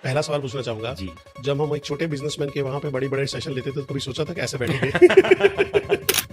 पहला सवाल पूछना चाहूंगा। जी। जब हम एक छोटे बिजनेसमैन के वहां पे बड़े-बड़े सेशन लेते थे तो कभी सोचा था कि ऐसे बैठेंगे?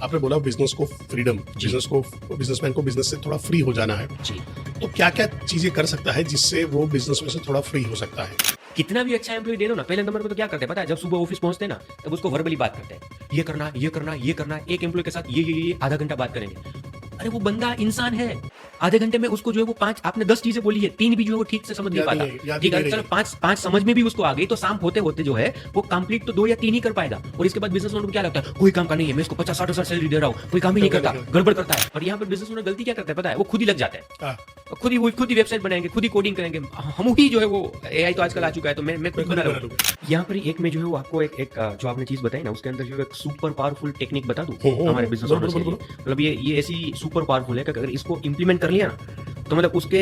आपने बोला बिजनेस को फ्रीडम, जी। बिजनेसमैन को बिजनेस से थोड़ा फ्री हो जाना है। जी। तो क्या-क्या चीजें कर सकता है जिससे वो बिजनेस में से थोड़ा फ्री हो सकता है? कितना भी अच्छा एम्प्लॉय दे दो ना, पहले नंबर पे तो क्या करते हैं पता है? जब सुबह ऑफिस पहुंचते हैं ना, तब उसको वर्बली बात करते हैं। ये करना, ये करना, ये करना। एक एम्प्लॉय के साथ ये आधा घंटा बात करेंगे। अरे वो बंदा इंसान है। आधे घंटे में उसको जो है वो 5 आपने 10 चीजें बोली है, 3 भी जो है वो ठीक से समझ नहीं याद पाता। नहीं है, याद ठीक ही है, नहीं चलो रही। 5 समझ में भी उसको आ गई तो शाम होते-होते जो है वो कंप्लीट तो 2 या 3 ही कर पाएगा। और इसके बाद बिजनेस ओनर को क्या लगता है? कोई काम का नहीं है, मैं इसको 50-60 हज़ार सैलरी दे रहा हूँ, कोई काम ही नहीं करता, गड़बड़ करता है। और यहाँ पर बिजनेस ओनर गलती क्या करता है पता है? वो खुद ही लग जाते हैं। हाँ, खुद ही वेबसाइट बनाएंगे, खुद ही कोडिंग करेंगे। हम ही जो है वो एआई तो आजकल आ चुका है तो मैं खुद बना रहा हूँ। यहाँ पर एक में जो है वो आपको एक जो आपने चीज बताई ना उसके अंदर जो है एक सुपर पावरफुल टेक्निक बता दूं हमारे बिजनेस बोलो, ओनर्स के बोलो, लिए। मतलब ये ऐसी सुपर पावरफुल है कि अगर इसको इंप्लीमेंट कर लिया ना तो मतलब उसके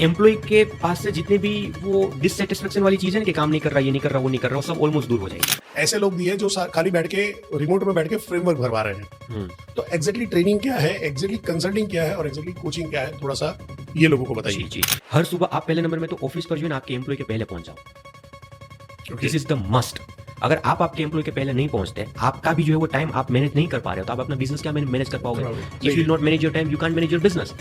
एम्प्लॉय के पास से जितने भी वो डिससेटिस्फेक्शन वाली चीज है ना कि काम नहीं कर रहा, ये नहीं कर रहा, वो नहीं कर रहा, वो सब ऑलमोस्ट दूर हो जाएगी। ऐसे लोग भी हैं जो खाली बैठ के रिमोट में बैठ के फ्रेमवर्क भरवा रहे हैं। तो एग्जैक्टली ट्रेनिंग क्या है, एग्जैक्टली कंसल्टिंग क्या है और एग्जैक्टली कोचिंग क्या है, थोड़ा सा ये लोगों को जी बताइए। जी। हर सुबह आप पहले नंबर में तो ऑफिस पर जो है ना आपके एम्प्लॉय के पहले पहुंच जाओ। This is the must. अगर आप आपके एम्प्लॉय के पहले नहीं पहुंचते, आपका भी जो है वो टाइम आप मैनेज नहीं कर पा रहे हो, तो आप अपना बिजनेस क्या मैनेज कर पाओगे? If you not manage your time, you can't manage your business.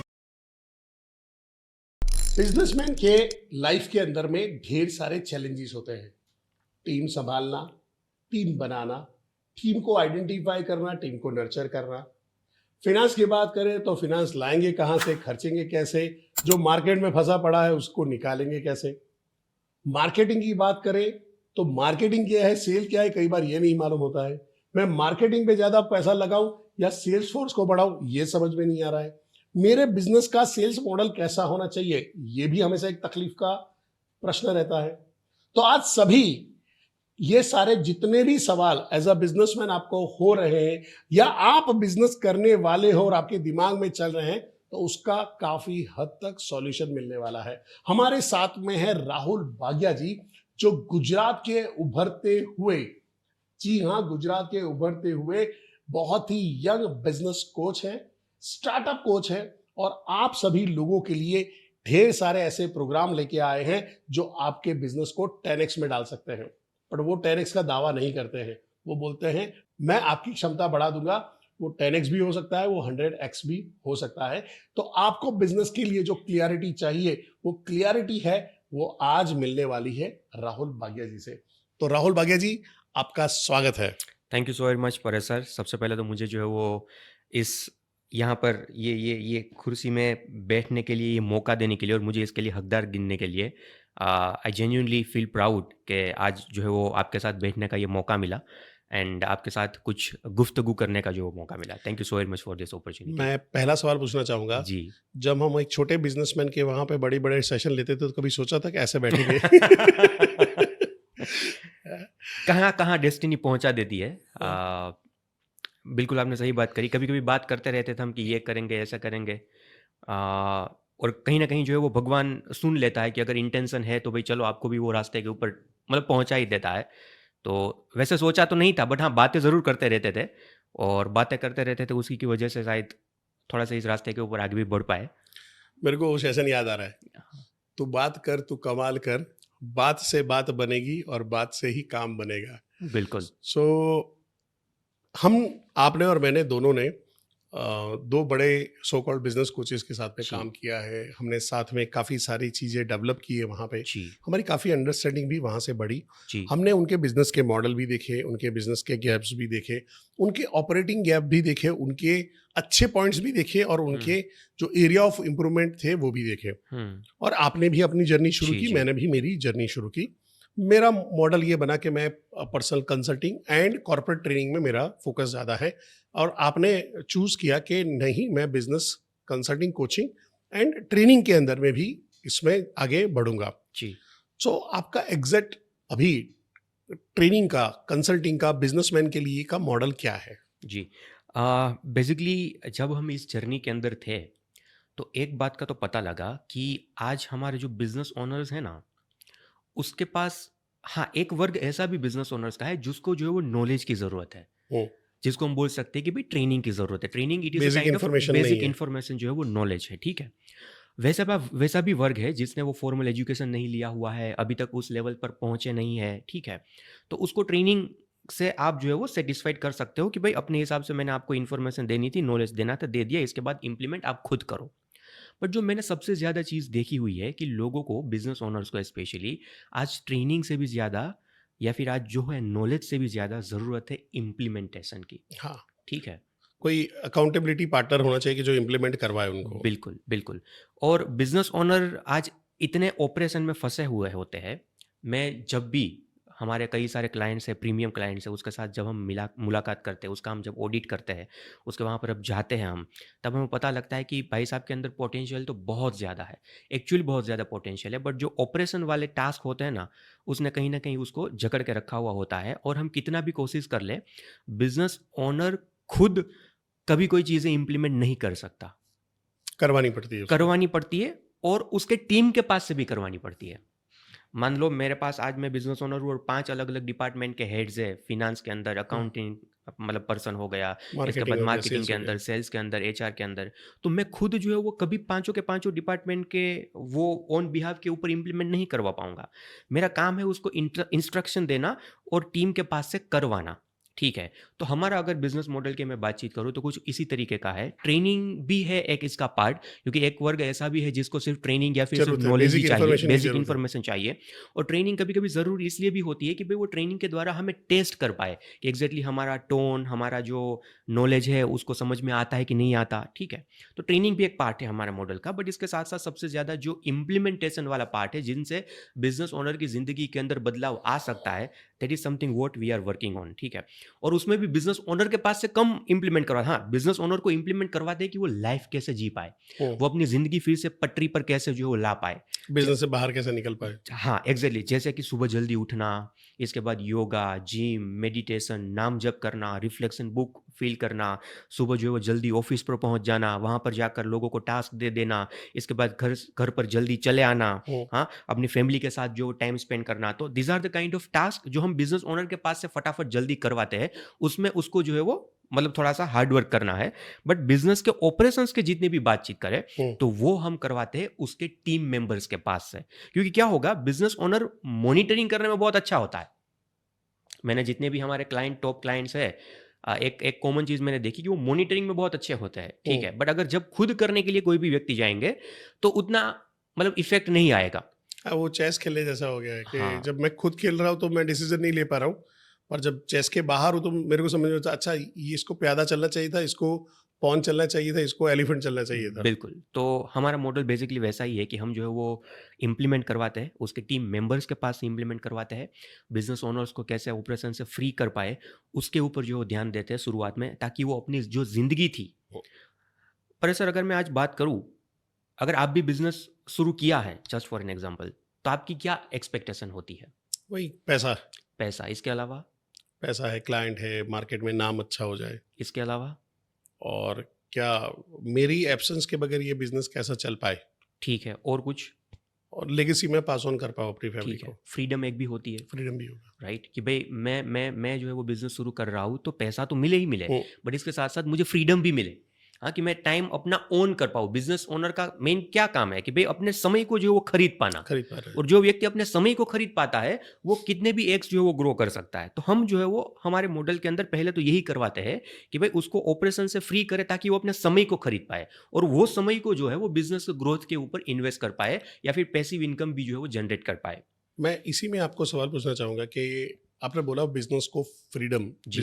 Businessman के लाइफ के अंदर में ढेर सारे चैलेंजेस होते हैं। टीम संभालना, टीम बनाना, टीम को आइडेंटिफाई करना, टीम को नर्चर करना। फिनांस की बात करें तो फिनांस लाएंगे कहाँ से, खर्चेंगे कैसे, जो मार्केट में फंसा पड़ा है उसको निकालेंगे कैसे। मार्केटिंग की बात करें तो मार्केटिंग क्या है, सेल क्या है, कई बार ये नहीं मालूम होता है। मैं मार्केटिंग पे ज्यादा पैसा लगाऊं या सेल्स फोर्स को बढ़ाऊं, ये समझ में नहीं आ रहा है। मेरे बिजनेस का सेल्स मॉडल कैसा होना चाहिए, ये भी हमेशा एक तकलीफ का प्रश्न रहता है। तो आज सभी ये सारे जितने भी सवाल एज अ बिजनेसमैन आपको हो रहे हैं या आप बिजनेस करने वाले हो और आपके दिमाग में चल रहे हैं, तो उसका काफी हद तक सॉल्यूशन मिलने वाला है। हमारे साथ में है राहुल बागिया जी, जो गुजरात के उभरते हुए, जी हाँ, गुजरात के उभरते हुए बहुत ही यंग बिजनेस कोच है, स्टार्टअप कोच है और आप सभी लोगों के लिए ढेर सारे ऐसे प्रोग्राम लेके आए हैं जो आपके बिजनेस को 10x में डाल सकते हैं। पर वो 10x का दावा नहीं करते हैं, वो बोलते हैं मैं आपकी क्षमता बढ़ा दूंगा। वो 10x भी हो सकता है, वो 100x भी हो सकता है। तो आपको बिजनेस के लिए जो क्लियरिटी चाहिए, वो क्लियरिटी है, वो आज मिलने वाली है राहुल बागिया जी से। तो राहुल बागिया जी, आपका स्वागत है। Thank you so very much Paresh sir. सबसे पहले तो मुझे जो है वो इस यहाँ पर ये कुर्सी में बैठने के लिए, ये मौका देने के लिए और मुझे इसके लिए हकदार गिनने के लिए आई जेन्युइनली फील प्राउड कि आज जो है वो आपके साथ बैठने का ये मौका मिला एंड आपके साथ कुछ गुफ्तगू करने का जो मौका मिला। Thank you so very much for this opportunity. मैं पहला सवाल पूछना चाहूंगा। जी। जब हम एक छोटे बिजनेसमैन के वहां पे बड़े-बड़े सेशन लेते थे तो कभी सोचा था कि ऐसे बैठेंगे? कहाँ डेस्टिनी पहुंचा देती है। बिल्कुल आपने सही बात करी। कभी-कभी बात करते रहते थे हम कि ये करेंगे, ऐसा करेंगे। और कहीं न कहीं जो है वो भगवान सुन लेता है कि अगर इंटेंशन है तो भई चलो आपको भी वो रास्ते के ऊपर मतलब पहुँचा ही देता है। तो वैसे सोचा तो नहीं था बट हाँ, बातें ज़रूर करते रहते थे और बातें करते रहते थे उसी की वजह से शायद थोड़ा-सा इस रास्ते के ऊपर आगे भी बढ़ पाए। मेरे को वो सेशन याद आ रहा है। तू बात कर, तू कमाल कर, बात से बात बनेगी और बात से ही काम बनेगा। बिल्कुल। सो हम, आपने और मैंने दोनों ने दो बड़े सो कॉल्ड बिजनेस कोचेस के साथ में जी। काम किया है। हमने साथ में काफ़ी सारी चीज़ें डेवलप की है वहाँ पे। जी। हमारी काफ़ी अंडरस्टैंडिंग भी वहाँ से बढ़ी। जी। हमने उनके बिजनेस के मॉडल भी देखे, उनके बिजनेस के गैप्स भी देखे, उनके ऑपरेटिंग गैप भी देखे, उनके अच्छे पॉइंट्स भी देखे और उनके जो एरिया ऑफ इम्प्रूवमेंट थे वो भी देखे। हुँ। और आपने भी अपनी जर्नी शुरू जी, की, जी। मैंने भी मेरी जर्नी शुरू की। मेरा मॉडल ये बना कि मैं personal consulting and corporate training में मेरा फोकस ज़्यादा है और आपने चूज़ किया कि नहीं, मैं business consulting, coaching and training के अंदर में भी इसमें आगे बढ़ूंगा। जी। सो आपका एग्जैक्ट अभी ट्रेनिंग का, कंसल्टिंग का, बिजनेसमैन के लिए का मॉडल क्या है? जी। बेसिकली जब हम इस जर्नी के अंदर थे, तो एक बात का तो पता लगा कि आज हमारे जो बिज़नेस ओनर्स हैं ना, उसके पास हाँ, एक वर्ग ऐसा भी बिज़नेस ओनर्स का है जिसको जो है वो नॉलेज की ज़रूरत है। जिसको हम बोल सकते हैं कि भई ट्रेनिंग की ज़रूरत है। Training it is a basic kind of information नहीं बेसिक है। इन्फॉर्मेशन जो है वो नॉलेज है, ठीक है? वैसा भी वर्ग है जिसने वो फॉर्मल एजुकेशन नहीं लिया हुआ है, अभी तक उस लेवल पर पहुँचे नहीं है, ठीक है? तो उसको ट्रेनिंग से आप जो है वो सैटिस्फाइड कर सकते हो कि भाई अपने हिसाब से मैंने आपको इन्फॉर्मेशन देनी थी, नॉलेज देना था, दे दिया, इसके बाद इम्प्लीमेंट आप खुद करो। बट जो मैंने सबसे ज़्यादा चीज़ देखी हुई है कि लोगों को, बिज़नेस ओनर्स को स्पेशली, आज ट्रेनिंग से भी ज़्यादा या फिर आज जो है नॉलेज से भी ज़्यादा ज़रूरत है इम्प्लीमेंटेशन की, हाँ, ठीक है? कोई अकाउंटेबिलिटी पार्टनर होना चाहिए कि जो इम्प्लीमेंट करवाए उनको। बिल्कुल, बिल्कुल। और बिज़नेस ओनर आज इतने ऑपरेशन में फँसे हुए होते हैं, मैं जब भी, हमारे कई सारे क्लाइंट्स हैं, प्रीमियम क्लाइंट्स हैं, उसके साथ जब हम मुलाकात करते हैं, उसका हम जब ऑडिट करते हैं, उसके वहाँ पर अब जाते हैं हम, तब हमें पता लगता है कि भाई साहब के अंदर पोटेंशियल तो बहुत ज़्यादा है। एक्चुअली बहुत ज़्यादा पोटेंशियल है, बट जो ऑपरेशन वाले टास्क होते हैं ना, उसने कहीं न कहीं उसको जकड़ के रखा हुआ होता है, और हम कितना भी कोशिश कर लें, बिज़नेस ओनर खुद कभी कोई चीज़ें इम्प्लीमेंट नहीं कर सकता। करवानी पड़ती है उसको। करवानी पड़ती है, और उसके टीम के पास से भी करवानी पड़ती है। मान लो मेरे पास आज मैं बिज़नेस ओनर हूँ और 5 अलग-अलग डिपार्टमेंट के हेड्स हैं, फिनांस के अंदर, हाँ, अकाउंटिंग मतलब पर्सन हो गया, इसके मार्केटिंग बाद हो गया, मार्केटिंग सेल्स के हो अंदर, गया। सेल्स के अंदर, एचआर के अंदर। तो मैं खुद जो है वो कभी पाँचों के पाँचों डिपार्टमेंट के वो ऑन बिहाफ के ऊपर इम्प्लीमेंट नहीं करवा पाऊँगा। मेरा काम है उसको इंस्ट्रक्शन देना और टीम के पास से करवाना, ठीक है? तो हमारा अगर बिज़नेस मॉडल की मैं बातचीत करूँ तो कुछ इसी तरीके का है। ट्रेनिंग भी है एक इसका पार्ट, क्योंकि एक वर्ग ऐसा भी है जिसको सिर्फ ट्रेनिंग या फिर सिर्फ ज़रूरत है, नॉलेज ही बेसिक चाहिए, इन्फॉर्मेशन की बेसिक ज़रूरत है। इन्फॉर्मेशन चाहिए। और ट्रेनिंग कभी-कभी ज़रूरी इसलिए भी होती है कि भई वो ट्रेनिंग के द्वारा हमें टेस्ट कर पाए कि एग्ज़ैक्टली हमारा टोन, हमारा जो नॉलेज है उसको समझ में आता है कि नहीं आता, ठीक है? तो ट्रेनिंग भी एक पार्ट है हमारे मॉडल का, बट इसके साथ-साथ सबसे ज़्यादा जो इम्प्लीमेंटेशन वाला पार्ट है, जिनसे बिज़नेस ओनर की ज़िंदगी के अंदर बदलाव आ सकता है, that is something what we are working on, ठीक है? और उसमें भी बिज़नेस ओनर के पास से कम इम्प्लीमेंट करवा, हाँ, बिज़नेस ओनर को इम्प्लीमेंट करवाते हैं कि वो लाइफ़ कैसे जी पाए, हुँ, वो अपनी ज़िंदगी फिर से पटरी पर कैसे जो है वो ला पाए। ज बिज़नेस से बाहर कैसे निकल पाए। हाँ, एग्ज़ैक्टली, जैसे कि सुबह जल्दी उठना, इसके बाद योगा, जिम, मेडिटेशन, नाम जप करना, रिफ्लेक्शन बुक फ़ील करना, सुबह जो है वो जल्दी ऑफ़िस पर पहुँच जाना, वहाँ पर जाकर लोगों को टास्क दे देना, इसके बाद घर पर जल्दी चले आना, हुँ, हाँ, अपनी फैमिली के साथ जो टाइम स्पेंड करना। तो these are the kind of task जो हम बिज़नेस ओनर के पास से फटाफट जल्दी करवाते हैं। उसमें उसको जो है वो मतलब थोड़ा-सा हार्ड वर्क करना है। बट बिज़नेस के ऑपरेशंस के जितनी भी बातचीत करें, हुँ, तो वो हम करवाते हैं उसके टीम मेंबर्स के पास से। क्योंकि क्या होगा, बिजनेस ओनर मॉनिटरिंग करने में बहुत अच्छा होता है। मैंने जितने भी हमारे क्लाइंट, टॉप क्लाइंट्स है, एक एक कॉमन चीज़ मैंने देखी कि वो मॉनिटरिंग में बहुत अच्छे होते हैं, ठीक हुँ। है? बट अगर जब खुद करने के लिए कोई भी व्यक्ति जाएँगे, तो उतना मतलब इफ़ेक्ट नहीं आएगा। हाँ, वो चेस खेलने जैसा हो गया है कि हाँ, जब मैं खुद खेल रहा हूँ तो मैं डिसीज़न नहीं ले पा रहा हूँ, पर जब चेस के बाहर हूँ तो मेरे को समझ में आता है, अच्छा ये इसको प्यादा चलना चाहिए था, इसको पॉन चलना चाहिए था, इसको एलिफेंट चलना चाहिए था। बिल्कुल। तो हमारा मॉडल बेसिकली वैसा ही है कि हम जो है वो इम्प्लीमेंट करवाते हैं, उसके टीम मेंबर्स के पास इम्प्लीमेंट करवाते हैं। बिज़नेस ओनर्स को कैसे ऑपरेशन से फ्री कर पाएँ, उसके ऊपर जो ध्यान देते हैं शुरुआत में, ताकि वो अपनी जो ज़िंदगी थी। हुँ, पर सर अगर मैं आज बात करूँ, अगर आप भी बिज़नेस शुरू किया है, जस्ट फॉर एन एग्ज़ाम्पल, तो आपकी क्या एक्सपेक्टेशन होती है? वही पैसा, पैसा, इसके अलावा? पैसा है, क्लाइंट है, मार्केट में नाम अच्छा हो जाए इसके अलावा? और क्या मेरी एब्सेंस के बगैर ये बिज़नेस कैसा चल पाए ठीक है, और कुछ? और लेगेसी मैं पास ऑन कर पाऊँ अपनी फैमिली ठीक है, को, फ्रीडम एक भी होती है, फ्रीडम भी होगा। राइट? कि भई मैं जो है वो बिज़नेस शुरू कर रहा हूँ, तो पैसा तो मिले ही मिले, हुँ, बट इसके साथ-साथ मुझे फ्रीडम भी मिले। हाँ, कि मैं टाइम अपना ओन कर पाऊँ। बिज़नेस ओनर का मेन क्या काम है कि भई अपने समय को जो है वो खरीद पाना। खरीद पा रहे हैं। और जो व्यक्ति अपने समय को खरीद पाता है, वो कितने भी एक्स जो है वो ग्रो कर सकता है। तो हम जो है वो हमारे मॉडल के अंदर पहले तो यही करवाते हैं कि भाई उसको ऑपरेशन से फ्री करें, ताकि वो अपने समय को खरीद पाए और वो समय को जो है वो बिज़नेस ग्रोथ के ऊपर इन्वेस्ट कर पाए, या फिर पैसिव इनकम भी जो है वो जनरेट कर पाए। मैं इसी में आपको सवाल पूछना चाहूँगा कि आपने बोला बिज़नेस को फ्रीडम, जी,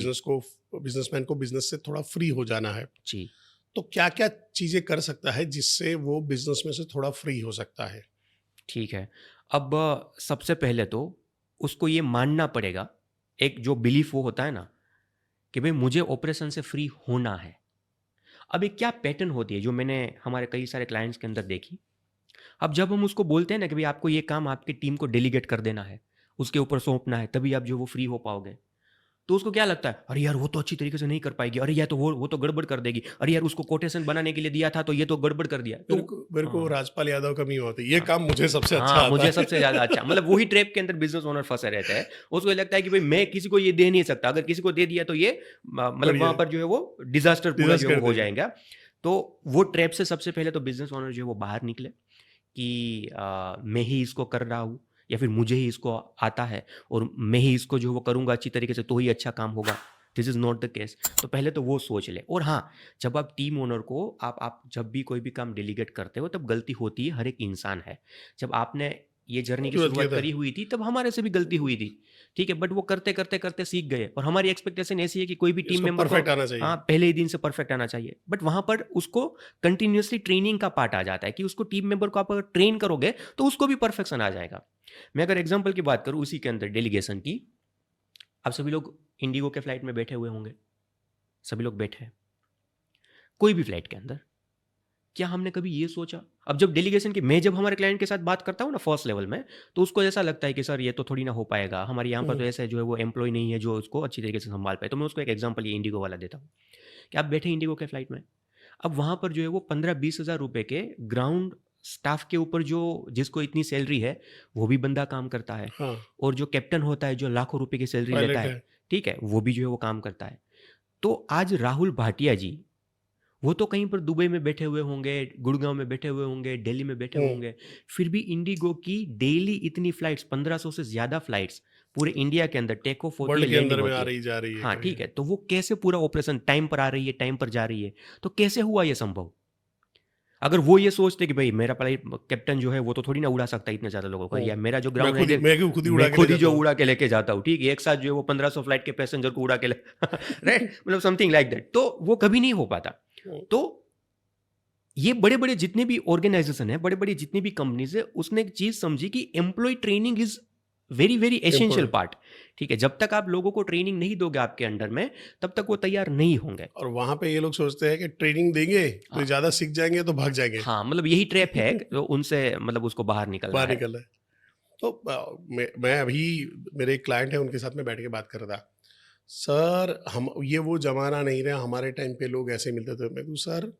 बिज़नेसमैन को बिज़नेस से थोड़ा फ्री हो जाना है। जी। तो क्या-क्या चीज़ें कर सकता है जिससे वो बिज़नेस में से थोड़ा फ्री हो सकता है? ठीक है। अब सबसे पहले तो उसको ये मानना पड़ेगा, एक जो बिलीफ वो होता है ना, कि भई मुझे ऑपरेशन से फ्री होना है। अब एक क्या पैटर्न होती है जो मैंने हमारे कई सारे क्लाइंट्स के अंदर देखी। अब जब हम उसको बोलते हैं ना कि भई आपको ये काम आपकी टीम को डेलीगेट कर देना है, उसके ऊपर सौंपना है, तभी आप जो वो फ्री हो पाओगे। तो उसको क्या लगता है, अरे यार वो तो अच्छी तरीके से नहीं कर पाएगी, अरे यार तो वो तो गड़बड़ कर देगी, अरे यार उसको कोटेशन बनाने के लिए दिया था तो ये तो गड़बड़ कर दिया। तो मेरे को हाँ। राजपाल यादव का मीम होता है, ये हाँ। काम मुझे सबसे अच्छा हाँ, आता मुझे है। सबसे ज़्यादा अच्छा मतलब वही ट्रैप के अंदर बिज़नेस ओनर फँसे रहता है। उसको ये लगता है कि भई मैं किसी को ये दे नहीं सकता, अगर किसी को दे दिया तो ये मतलब बढ़िया वहाँ है, पर जो है वो डिज़ास्टर पूरा जो डिज़ास्ट है कर वो हो देगा। जाएगा। तो वो ट्रैप से सबसे पहले तो बिजनेस ओनर जो है वो बाहर निकले कि मैं ही इसको कर रहा हूँ या फिर मुझे ही इसको आता है और मैं ही इसको जो वो करूँगा अच्छी तरीके से तो ही अच्छा काम होगा। This is not the case. तो पहले तो वो सोच ले। और हाँ, जब आप टीम ओनर को आप जब भी कोई भी काम डेलीगेट करते हो तब गलती होती है, हर एक इंसान है। जब आपने ये जर्नी की जो किया शुरुआत था करी हुई थी तब हमारे से भी गलती हुई थी, ठीक है, बट वो करते करते करते सीख गए और हमारी एक्सपेक्टेशन ऐसी है कि कोई भी टीम इसको मेंबर को परफेक्ट आना चाहिए। हाँ पहले ही दिन से परफेक्ट आना चाहिए, बट वहां पर उसको कंटिन्यूसली ट्रेनिंग का पार्ट आ जाता है कि उसको टीम मेंबर को आप अगर ट्रेन करोगे तो उसको भी परफेक्शन आ जाएगा। मैं अगर एग्जांपल की बात करूं उसी के अंदर डेलीगेशन की, आप सभी लोग इंडिगो के फ्लाइट में बैठे हुए होंगे, सभी लोग बैठे हैं कोई भी फ्लाइट के अंदर, क्या हमने कभी ये सोचा, अब जब डेलीगेशन की मैं जब हमारे क्लाइंट के साथ बात करता हूँ ना फर्स्ट लेवल में, तो उसको ऐसा लगता है कि सर ये तो थोड़ी ना हो पाएगा, हमारे यहाँ पर तो ऐसा है जो है वो एम्प्लॉय नहीं है जो उसको अच्छी तरीके से संभाल पाए। तो मैं उसको एक एग्जांपल ये इंडिगो वाला देता हूँ कि आप बैठे इंडिगो के फ्लाइट में, अब वहाँ पर जो है वो 15-20 हज़ार रुपए के ग्राउंड स्टाफ के ऊपर जो जिसको इतनी सैलरी है वो भी बंदा काम करता है, हाँ, और जो कैप्टन होता है जो लाखों रुपए की सैलरी लेता पायलट है, है। ठीक है, वो भी जो है वो काम करता है। तो आज राहुल भाटिया जी वो तो कहीं पर दुबई में बैठे हुए होंगे, गुड़गांव में बैठे हुए होंगे, दिल्ली में बैठे हुए होंगे, फिर भी इंडिगो की डेली इतनी फ्लाइट्स 1500 से ज़्यादा फ्लाइट्स पूरे इंडिया के अंदर टेक ऑफ होती है, वर्ल्ड के लैंडिंग अंदर में होती आ है। रही जा रही है हाँ करके। ठीक है, तो वो कैसे पूरा ऑपरेशन टाइम पर आ रही है, टाइम पर जा रही है, तो कैसे हुआ ये संभव? अगर वो ये सोचते कि भाई मेरा फ्लाइट कैप्टन जो है वो तो थोड़ी ना उड़ा सकता है इतने ज़्यादा लोगों को, या मेरा जो ग्राउंड है मैं खुद ही उड़ा मैं के ले खुद ही जाता जो हूँ। उड़ा के लेके जाता हूँ, ठीक है, एक साथ जो है वो 1500 फ्लाइट के पैसेंजर को उड़ा के ले राइट, मतलब समथिंग लाइक दैट, तो वो कभी नहीं हो पाता। तो ये बड़े बड़े जितने भी ऑर्गेनाइजेशन है, बड़े बड़े जितनी भी कंपनीज है, उसने एक चीज समझी कि employ training is very very essential Important। Part, ठीक है, जब तक आप लोगों को ट्रेनिंग नहीं दोगे आपके अंडर में तब तक वो तैयार नहीं होंगे। और वहां पे ये लोग सोचते हैं कि ट्रेनिंग देंगे तो हाँ ज्यादा सीख जाएंगे तो भाग जाएंगे, हाँ, मतलब यही ट्रैप है, तो उनसे मतलब उसको बाहर निकलना बाहर है। निकल रहे हैं। तो मैं अभी मेरे एक क्लाइंट है उनके साथ में बैठ के बात कर रहा था। सर हम ये वो जमाना नहीं रहा, हमारे टाइम पे लोग ऐसे मिलते थे। मैं कहूँ सर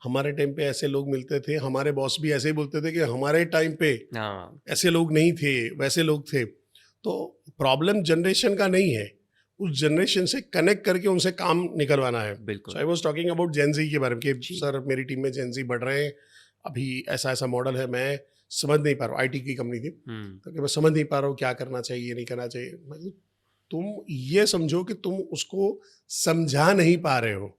हमारे टाइम पे ऐसे लोग मिलते थे, हमारे बॉस भी ऐसे ही बोलते थे कि हमारे टाइम पे हाँ ऐसे लोग नहीं थे, वैसे लोग थे। तो प्रॉब्लम जनरेशन का नहीं है, उस जनरेशन से कनेक्ट करके उनसे काम निकलवाना है। बिल्कुल so I was talking about gen Z के बारे में कि जी। सर मेरी टीम में जेनजी बढ़ रहे हैं, अभी ऐसा ऐसा मॉडल है, मैं समझ नहीं पा रहा हूँ। आईटी की कंपनी थी, तो कि मैं समझ नहीं पा रहा हूँ क्या करना चाहिए नहीं करना चाहिए। मैं कहूँ, तुम ये समझो कि तुम उसको समझा नहीं पा रहे हो,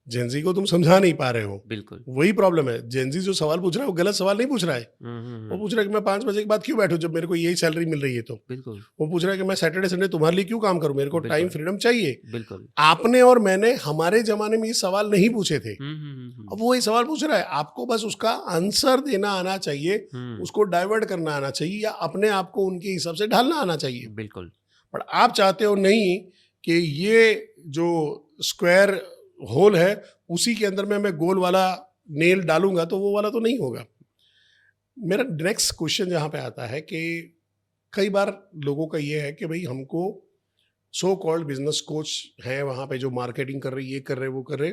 जेनजी को तुम समझा नहीं पा रहे हो, बिल्कुल वही प्रॉब्लम है। जेनजी जो सवाल पूछ रहा है वो गलत सवाल नहीं पूछ रहा है, वो पूछ रहा है कि मैं 5 बजे के बाद क्यों बैठूं जब मेरे को यही सैलरी मिल रही है। तो बिल्कुल वो पूछ रहा है कि मैं सैटरडे संडे तुम्हारे लिए क्यों काम करूं, मेरे को टाइम बिल्कुल फ्रीडम चाहिए। बिल्कुल। आपने और मैंने हमारे जमाने में ये सवाल नहीं पूछे थे, अब वो ये सवाल पूछ रहा है। आपको बस उसका आंसर देना आना चाहिए, उसको डाइवर्ट करना आना चाहिए, या अपने आप को उनके हिसाब से ढालना आना चाहिए। बिल्कुल पर आप चाहते हो नहीं कि ये जो स्क्वायर होल है उसी के अंदर में मैं गोल वाला नेल डालूंगा, तो वो वाला तो नहीं होगा। मेरा नेक्स्ट क्वेश्चन जहाँ पे आता है कि कई बार लोगों का ये है कि भाई हमको सो कॉल्ड बिजनेस कोच हैं वहाँ पे जो मार्केटिंग कर रहे, ये कर रहे, वो कर रहे,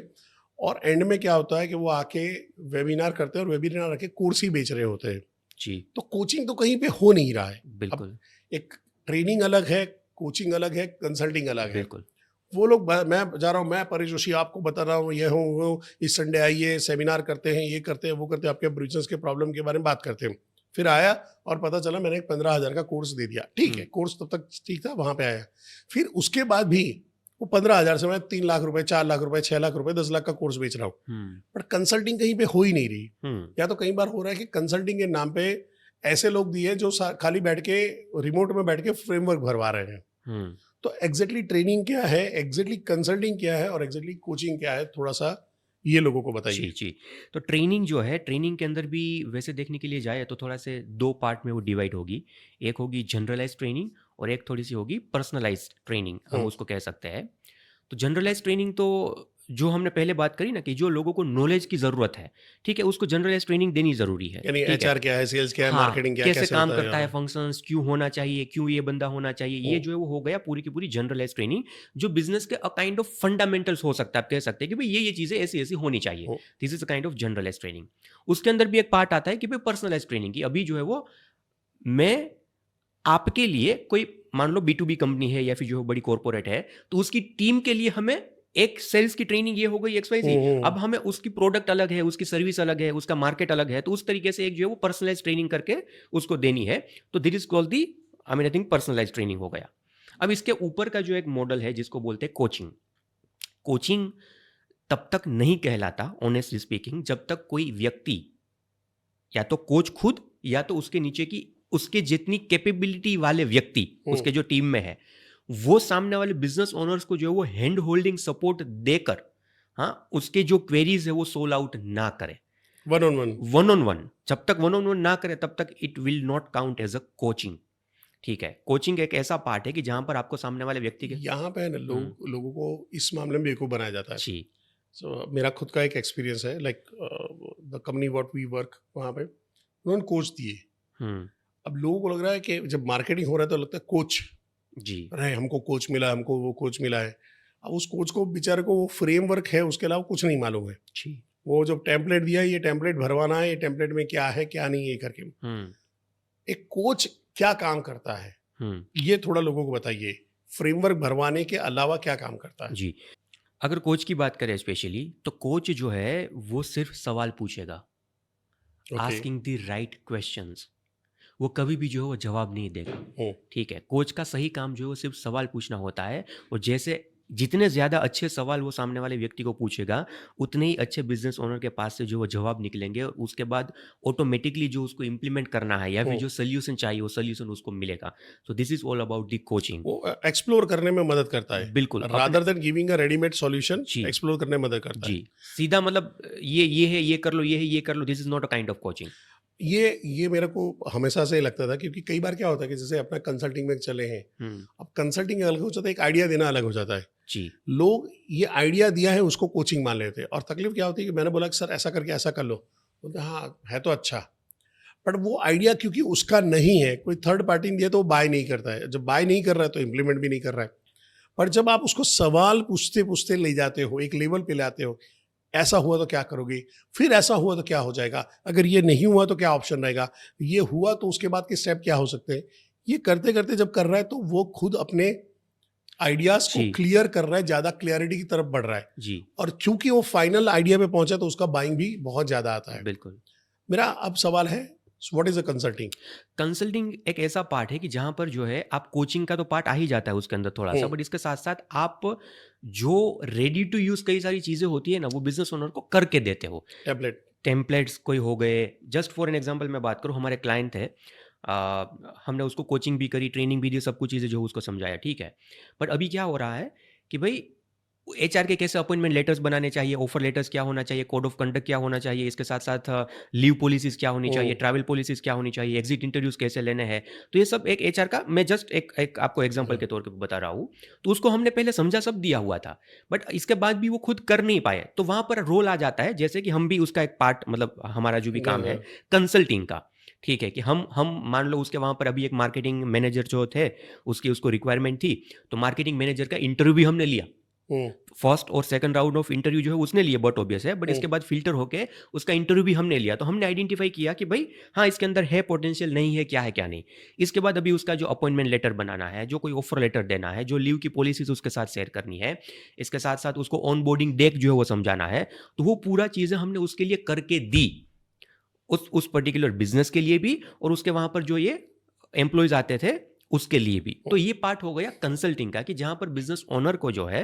और एंड में क्या होता है कि वो आके वेबिनार करते हैं और वेबिनार आके कोर्स ही बेच रहे होते हैं जी। तो कोचिंग तो कहीं पे हो नहीं रहा है। बिल्कुल अब एक ट्रेनिंग अलग है, कोचिंग अलग है, कंसल्टिंग अलग है। बिल्कुल वो लोग मैं जा रहा हूँ, मैं परेश जोशी आपको बता रहा हूँ, ये हूँ वो, इस संडे आइए, सेमिनार करते हैं, ये करते हैं, वो करते हैं, आपके बिजनेस के प्रॉब्लम के बारे में बात करते हैं। फिर आया और पता चला मैंने एक 15,000 का कोर्स दे दिया, ठीक है, कोर्स तब तक ठीक था, वहां पे आया। फिर उसके बाद भी वो 15,000 से मैं 3 लाख रुपए, 4 लाख रुपए, 6 लाख रुपए, 10 लाख का कोर्स बेच रहा हूँ, पर कंसल्टिंग कहीं पे हो ही नहीं रही। या तो कई बार हो रहा है कि कंसल्टिंग के नाम पे ऐसे लोग दिए जो खाली बैठ के रिमोट में बैठ के फ्रेमवर्क भरवा रहे हैं। तो एग्जैक्टली ट्रेनिंग क्या है, एग्जैक्टली कंसल्टिंग क्या है, और एग्जैक्टली कोचिंग क्या है, थोड़ा सा ये लोगों को बताइए। जी जी। तो ट्रेनिंग जो है, ट्रेनिंग के अंदर भी वैसे देखने के लिए जाए तो थोड़ा से 2 पार्ट में वो डिवाइड होगी। एक होगी जनरलाइज्ड ट्रेनिंग और एक थोड़ी सी होगी पर्सनलाइज्ड ट्रेनिंग, हम उसको कह सकते हैं। तो जनरलाइज्ड ट्रेनिंग तो जो हमने पहले बात करी ना कि जो लोगों को नॉलेज की ज़रूरत है, ठीक है, उसको जनरलाइज्ड ट्रेनिंग देनी ज़रूरी है, यानी ठीक है। एचआर क्या है, सेल्स क्या है, हाँ, मार्केटिंग क्या है, कैसे काम होता करता है, यहाँ फंक्शंस क्यों होना चाहिए, क्यों ये बंदा होना चाहिए, ये जो है वो हो गया पूरी की पूरी जनरलाइज्ड ट्रेनिंग, जो बिजनेस के अ काइंड ऑफ फंडामेंटल्स हो सकता है। आप कह सकते हैं कि भाई ये चीज़ें ऐसी ऐसी होनी चाहिए, पे? This is a kind of generalised training. उसके अंदर भी एक पार्ट आता है कि भाई पर्सनलाइज्ड ट्रेनिंग की, अभी जो है वो मैं आपके लिए कोई मान लो B2B कंपनी है या फिर जो बड़ी कॉर्पोरेट है, तो उसकी टीम के लिए हमें एक सेल्स की ट्रेनिंग ये हो गई XYZ, अब हमें उसकी प्रोडक्ट अलग है, उसकी सर्विस अलग है, उसका मार्केट अलग है, तो उस तरीके से एक जो है वो पर्सनलाइज ट्रेनिंग करके उसको देनी है। तो this is called the, I think personalise training हो गया। अब इसके ऊपर का जो एक मॉडल है जिसको बोलते हैं कोचिंग। कोचिंग तब तक नहीं कहलाता ऑनेस्टली स्पीकिंग जब तक कोई व्यक्ति, या तो कोच खुद या तो उसके नीचे की उसके जितनी कैपेबिलिटी वाले व्यक्ति उसके जो टीम में है, वो सामने वाले बिजनेस ओनर्स को जो है वो हैंड होल्डिंग सपोर्ट देकर, हाँ, उसके जो क्वेरीज है वो सोल आउट ना करे। वन ऑन वन, जब तक वन ऑन वन ना करे तब तक it will not count as a coaching. ठीक है, कोचिंग एक ऐसा पार्ट है कि जहां पर आपको सामने वाले व्यक्ति के यहाँ पे है ना लोगों को इस मामले में बेवकूफ़ बनाया जाता है। जी सो मेरा खुद का एक एक्सपीरियंस है, like the company what we work, वहाँ पे उन्होंने कोच दिए। हम्म अब लोगों को लग रहा है कि जब मार्केटिंग हो रहा है तो लगता है कोच जी रहे, हमको कोच मिला, हमको वो कोच मिला है। अब उस कोच को बेचारे को वो फ्रेमवर्क है, उसके अलावा कुछ नहीं मालूम है। जी वो जो टेम्पलेट दिया है, ये टेम्पलेट भरवाना है, ये टेम्पलेट में क्या है क्या नहीं, ये करके। एक कोच क्या काम करता है ये थोड़ा लोगों को बताइए, फ्रेमवर्क भरवाने के अलावा क्या काम करता है। जी। अगर कोच की बात करें स्पेशली, तो कोच जो है वो सिर्फ सवाल पूछेगा, आस्किंग द राइट क्वेश्चंस। वो कभी भी जो है वो जवाब नहीं देगा। ठीक है, कोच का सही काम जो है वो सिर्फ सवाल पूछना होता है, और जैसे जितने ज़्यादा अच्छे सवाल वो सामने वाले व्यक्ति को पूछेगा, उतने ही अच्छे बिजनेस ओनर के पास से जो वो जवाब निकलेंगे, और उसके बाद ऑटोमेटिकली जो उसको इम्प्लीमेंट करना है या फिर जो सोल्यूशन चाहिए वो सोल्यूशन उसको मिलेगा। So this is all about the coaching. वो एक्सप्लोर करने में मदद करता है, बिल्कुल, rather than giving a readymade solution, जी एक्सप्लोर करने में मदद करता है। जी, सीधा मतलब ये है, ये कर लो, ये है, ये कर लो, this is not a kind of coaching. ये मेरे को हमेशा से लगता था, क्योंकि कई बार क्या होता है कि जैसे अपना कंसल्टिंग में चले हैं, अब कंसल्टिंग अलग हो जाता है, एक आइडिया देना अलग हो जाता है। जी लोग ये आइडिया दिया है उसको कोचिंग मान लेते हैं, और तकलीफ क्या होती है कि मैंने बोला कि सर ऐसा करके ऐसा कर लो, बोलते हाँ है तो अच्छा, बट वो आइडिया क्योंकि उसका नहीं है, कोई थर्ड पार्टी ने दिया तो वो बाय नहीं करता है। जब बाय नहीं कर रहा है तो इम्प्लीमेंट भी नहीं कर रहा है। पर जब आप उसको सवाल पूछते पूछते ले जाते हो, एक लेवल पे लाते हो, ऐसा हुआ तो क्या करोगे, फिर ऐसा हुआ तो क्या हो जाएगा, अगर ये नहीं हुआ तो क्या ऑप्शन रहेगा, ये हुआ तो उसके बाद के स्टेप क्या हो सकते हैं, ये करते करते जब कर रहा है तो वो खुद अपने आइडियाज को जी क्लियर कर रहा है, ज्यादा क्लियरिटी की तरफ बढ़ रहा है, जी, और चूंकि वो फाइनल आइडिया पे पहुंचा तो उसका बाइंग भी बहुत ज्यादा आता है। बिल्कुल। मेरा अब सवाल है, what is a consulting? Consulting एक ऐसा पार्ट है कि जहां पर जो है आप कोचिंग का तो पार्ट आ ही जाता है उसके अंदर थोड़ा सा, बट इसके साथ साथ आप जो रेडी टू यूज कई सारी चीजें होती है ना, वो बिजनेस ओनर को करके देते हो। टेम्पलेट। टेम्पलेट्स कोई हो गए, जस्ट फॉर एन एग्जांपल मैं बात करूं, हमारे क्लाइंट थे, हमने उसको कोचिंग भी करी, ट्रेनिंग भी दी, सब कुछ चीज़ें जो उसको समझाया, ठीक है। बट अभी क्या हो रहा है कि भाई HR के कैसे अपॉइंटमेंट लेटर्स बनाने चाहिए, ऑफर लेटर्स क्या होना चाहिए, कोड ऑफ कंडक्ट क्या होना चाहिए, इसके साथ साथ लीव पॉलिसीज क्या होनी चाहिए, ट्रैवल पॉलिसीज क्या होनी चाहिए, एग्जिट इंटरव्यूज कैसे लेने हैं, तो ये सब एक HR का, मैं जस्ट एक आपको एग्जांपल के तौर पे बता रहा हूँ। तो उसको हमने पहले समझा, सब दिया हुआ था, बट इसके बाद भी वो खुद कर नहीं पाए, तो वहां पर रोल आ जाता है, जैसे कि हम भी उसका एक पार्ट, मतलब हमारा जो भी काम है कंसल्टिंग का, ठीक है, कि हम मान लो उसके वहां पर अभी एक मार्केटिंग मैनेजर जो थे, उसको रिक्वायरमेंट थी, तो मार्केटिंग मैनेजर का इंटरव्यू भी हमने लिया, फर्स्ट और सेकंड राउंड ऑफ इंटरव्यू जो है उसने लिए, बट ऑब्वियस है, बट इसके बाद फिल्टर होके उसका इंटरव्यू भी हमने लिया, तो हमने आइडेंटिफाई किया कि भाई हाँ इसके अंदर है पोटेंशियल, नहीं है क्या है क्या नहीं। इसके बाद अभी उसका जो अपॉइंटमेंट लेटर बनाना है, जो कोई ऑफर लेटर देना है, जो लीव की पॉलिसीज उसके साथ शेयर करनी है, इसके साथ साथ उसको ऑन बोर्डिंग डेक जो है वो समझाना है, तो वो पूरा चीजें हमने उसके लिए करके दी, उस पर्टिकुलर बिजनेस के लिए भी, और उसके वहां पर जो ये एम्प्लॉयज आते थे उसके लिए भी। तो ये पार्ट हो गया कंसल्टिंग का, कि जहां पर बिजनेस ओनर को जो है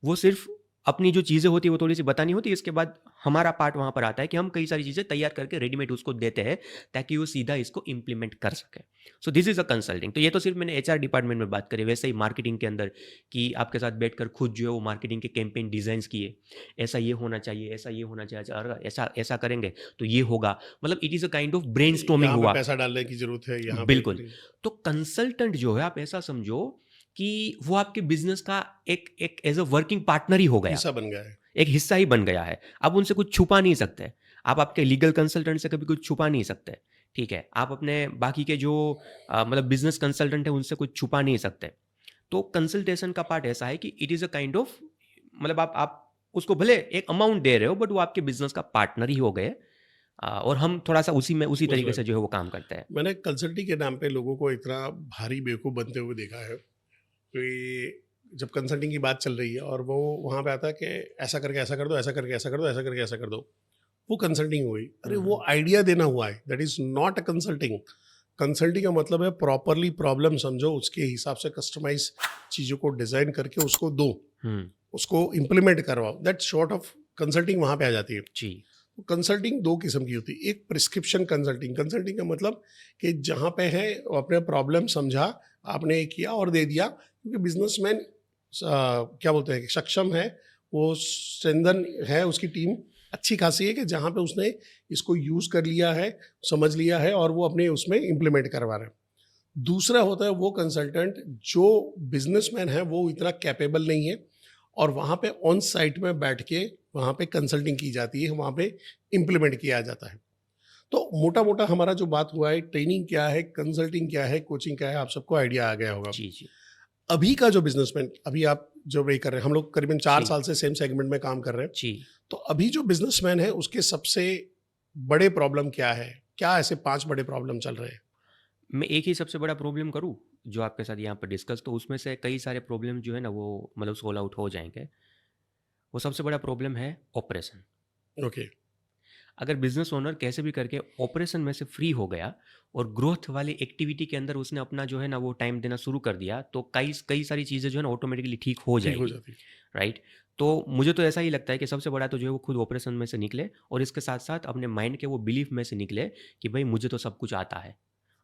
वो सिर्फ अपनी जो चीजें होती है वो थोड़ी सी बतानी होती है, इसके बाद हमारा पार्ट वहां पर आता है कि हम कई सारी चीजें तैयार करके रेडीमेड उसको देते हैं ताकि वो सीधा इसको इंप्लीमेंट कर सके। सो दिस इज अ कंसल्टिंग। तो ये तो सिर्फ मैंने HR डिपार्टमेंट में बात करी, वैसे ही मार्केटिंग के अंदर कि आपके साथ बैठकर खुद जो है वो मार्केटिंग के कैंपेन डिजाइन किए, ऐसा ये होना चाहिए, ऐसा ये होना चाहिए, अगर ऐसा ऐसा करेंगे तो ये होगा, मतलब it is a kind of brainstorming हुआ, पैसा डालने की जरूरत है यहाँ बिल्कुल। तो कंसल्टेंट जो है, आप ऐसा समझो कि वो आपके बिजनेस का एक एक एज अ वर्किंग पार्टनर ही हो गया, हिस्सा बन गया है, एक हिस्सा ही बन गया है। आप उनसे कुछ छुपा नहीं सकते, आप आपके लीगल कंसल्टेंट से कभी कुछ छुपा नहीं सकते, ठीक है, आप अपने बाकी के जो मतलब बिजनेस कंसल्टेंट है उनसे कुछ छुपा नहीं सकते। तो कंसल्टेशन का पार्ट ऐसा है कि it is a kind of, मतलब आप उसको भले एक अमाउंट दे रहे हो, बट वो आपके बिजनेस का पार्टनर ही हो गए, और हम थोड़ा सा उसी तरीके से जो है वो काम करते हैं। मैंने कंसल्टिंग के नाम पे लोगों को इतना भारी बेवकूफ़ बनते हुए देखा है कि जब कंसल्टिंग की बात चल रही है और वो वहाँ पे आता है कि ऐसा करके ऐसा कर दो, ऐसा करके ऐसा कर दो, ऐसा करके ऐसा कर दो, वो कंसल्टिंग हुई। अरे वो आइडिया देना हुआ है, that is not a consulting. Consulting का मतलब है प्रॉपरली प्रॉब्लम समझो, उसके हिसाब से कस्टमाइज चीज़ों को डिज़ाइन करके उसको दो, उसको इम्प्लीमेंट करवाओ, दैट शॉर्ट ऑफ कंसल्टिंग वहाँ पे आ जाती है। जी। कंसल्टिंग दो किस्म की होती है, एक प्रिस्क्रिप्शन कंसल्टिंग। कंसल्टिंग का मतलब कि जहाँ पे है अपने प्रॉब्लम समझा, आपने किया और दे दिया, क्योंकि बिजनेसमैन क्या बोलते हैं कि सक्षम है, वो स्ट्रेंथन है, उसकी टीम अच्छी खासी है कि जहाँ पे उसने इसको यूज़ कर लिया है, समझ लिया है और वो अपने उसमें इम्प्लीमेंट करवा रहे हैं। दूसरा होता है वो कंसल्टेंट जो बिजनेसमैन है, वो इतना कैपेबल नहीं है और वहाँ पे ऑन साइट में बैठ के वहाँ पे कंसल्टिंग की जाती है, वहाँ पे इम्प्लीमेंट किया जाता है। तो मोटा मोटा हमारा जो बात हुआ है, ट्रेनिंग क्या है, कंसल्टिंग क्या है, कोचिंग क्या है, आप सबको आइडिया आ गया होगा। जी, जी। अभी का जो बिजनेसमैन, अभी आप जो वही कर रहे हैं, हम लोग करीबन 4 जी। साल से सेम सेगमेंट में काम कर रहे हैं। जी। तो अभी जो बिजनेसमैन है उसके सबसे बड़े प्रॉब्लम क्या है? क्या ऐसे 5 बड़े प्रॉब्लम चल रहे हैं? मैं एक ही सबसे बड़ा प्रॉब्लम करूँ, जो आपके साथ यहाँ पर डिस्कस, तो उसमें से कई सारे प्रॉब्लम जो है ना वो मतलब सॉल्व आउट हो जाएँगे। वो सबसे बड़ा प्रॉब्लम है ऑपरेशन। ओके। अगर बिज़नेस ओनर कैसे भी करके ऑपरेशन में से फ्री हो गया और ग्रोथ वाली एक्टिविटी के अंदर उसने अपना जो है ना वो टाइम देना शुरू कर दिया, तो कई कई सारी चीज़ें जो है ना ऑटोमेटिकली ठीक हो ठीक हो जाएगी, जाती है। राइट? तो मुझे तो ऐसा ही लगता है कि सबसे बड़ा तो जो है वो खुद ऑपरेशन में से निकले और इसके साथ-साथ अपने माइंड के वो बिलीफ में से निकले कि भई मुझे तो सब कुछ आता है।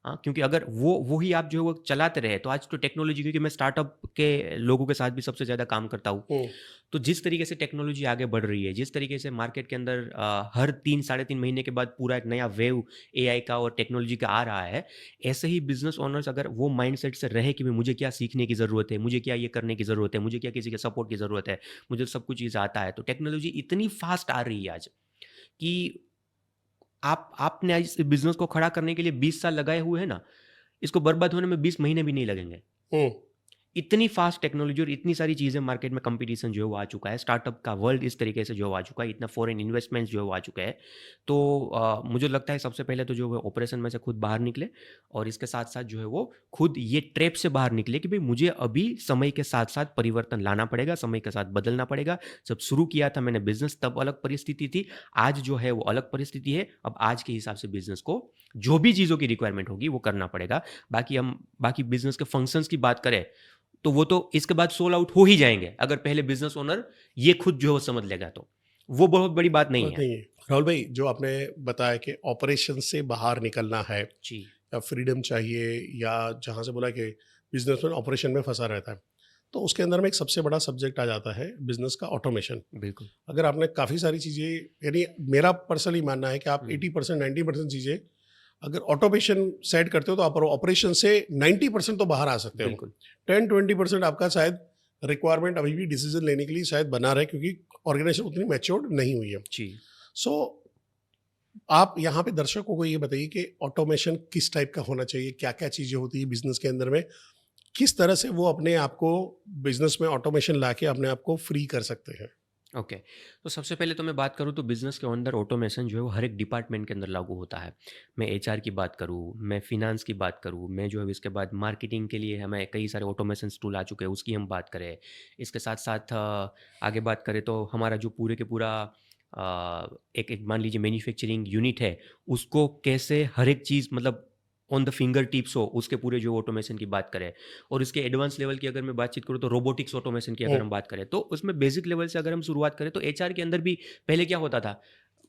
हाँ, क्योंकि अगर वो ही आप जो है वो चलाते रहे, तो आज तो टेक्नोलॉजी, क्योंकि मैं स्टार्टअप के लोगों के साथ भी सबसे ज़्यादा काम करता हूँ। हुँ। तो जिस तरीके से टेक्नोलॉजी आगे बढ़ रही है, जिस तरीके से मार्केट के अंदर हर 3 साढ़े 3 महीने के बाद पूरा एक नया वेव एआई का और टेक्नोलॉजी का आ रहा है, ऐसे ही बिज़नेस ओनर्स अगर वो माइंडसेट से रहे कि भई मुझे क्या सीखने की ज़रूरत है, मुझे क्या ये करने की ज़रूरत है, मुझे क्या किसी के सपोर्ट की ज़रूरत है, मुझे सब कुछ चीज़ आता है। तो टेक्नोलॉजी इतनी फ़ास्ट आ रही है आज कि आपने आज इस बिज़नेस को खड़ा करने के लिए 20 साल लगाए हुए हैं ना, इसको बर्बाद होने में 20 महीने भी नहीं लगेंगे। हुँ। इतनी फास्ट टेक्नोलॉजी और इतनी सारी चीज़ें मार्केट में कंपटीशन जो है वो आ चुका है। स्टार्टअप का वर्ल्ड इस तरीके से जो है वो आ चुका है, इतना फॉरेन इन्वेस्टमेंट्स जो है वो आ चुका है। तो मुझे लगता है सबसे पहले तो जो है ऑपरेशन में से खुद बाहर निकले और इसके साथ-साथ जो है वो खुद ये ट्रैप से बाहर निकले कि भई मुझे अभी समय के साथ-साथ परिवर्तन लाना पड़ेगा, समय के साथ बदलना पड़ेगा। जब शुरू किया था मैंने बिज़नेस तब अलग परिस्थिति थी, आज जो है वो अलग परिस्थिति है। अब आज के हिसाब से बिज़नेस को जो भी चीज़ों की रिक्वायरमेंट होगी वो करना पड़ेगा। बाकी बिज़नेस के फंक्शंस की बात करें तो वो तो इसके बाद सोल आउट हो ही जाएँगे, अगर पहले बिज़नेस ओनर ये खुद जो है वो समझ लेगा तो। वो बहुत बड़ी बात नहीं बात है। नहीं है। राहुल भाई, जो आपने बताया कि ऑपरेशन से बाहर निकलना है जी, या फ्रीडम चाहिए, या जहाँ से बोला कि बिजनेसमैन ऑपरेशन में फंसा रहता है, तो उसके अंदर में एक सबसे बड़ा सब्जेक्ट आ जाता है बिजनेस का, ऑटोमेशन। बिल्कुल। अगर आपने काफ़ी सारी चीज़ें, यानी मेरा पर्सनली मानना है कि आप हुँ, 80% 90% चीज़ें अगर ऑटोमेशन सेट करते हो तो आप ऑपरेशन से 90% तो बाहर आ सकते हो। बिल्कुल। 10-20% आपका शायद रिक्वायरमेंट अभी भी डिसीजन लेने के लिए शायद बना रहे, क्योंकि ऑर्गेनाइजेशन उतनी मैच्योर्ड नहीं हुई है। जी। सो आप यहाँ पे दर्शकों को ये बताइए कि ऑटोमेशन किस टाइप का होना चाहिए, क्या क्या चीज़ें होती है बिजनेस के अंदर में, किस तरह से वो अपने आप को बिजनेस में ऑटोमेशन ला के अपने आप को फ्री कर सकते हैं। ओके। तो सबसे पहले तो मैं बात करूँ तो बिज़नेस के अंदर ऑटोमेशन जो है वो हर एक डिपार्टमेंट के अंदर लागू होता है। मैं एचआर की बात करूँ, मैं फ़िनांस की बात करूँ, मैं जो है इसके बाद मार्केटिंग के लिए हमें कई सारे ऑटोमेशंस टूल आ चुके हैं, उसकी हम बात करें। इसके साथ-साथ आगे बात करें तो हमारा जो पूरे के पूरा एक एक मान लीजिए मैन्युफैक्चरिंग यूनिट है, उसको कैसे हर एक चीज़ मतलब ऑन द फिंगर टिप्स हो, उसके पूरे जो ऑटोमेशन की बात करें। और इसके एडवांस लेवल की अगर मैं बातचीत करूँ तो रोबोटिक्स ऑटोमेशन की हम्म। अगर हम बात करें, तो उसमें बेसिक लेवल से अगर हम शुरुआत करें तो एचआर के अंदर भी पहले क्या होता था,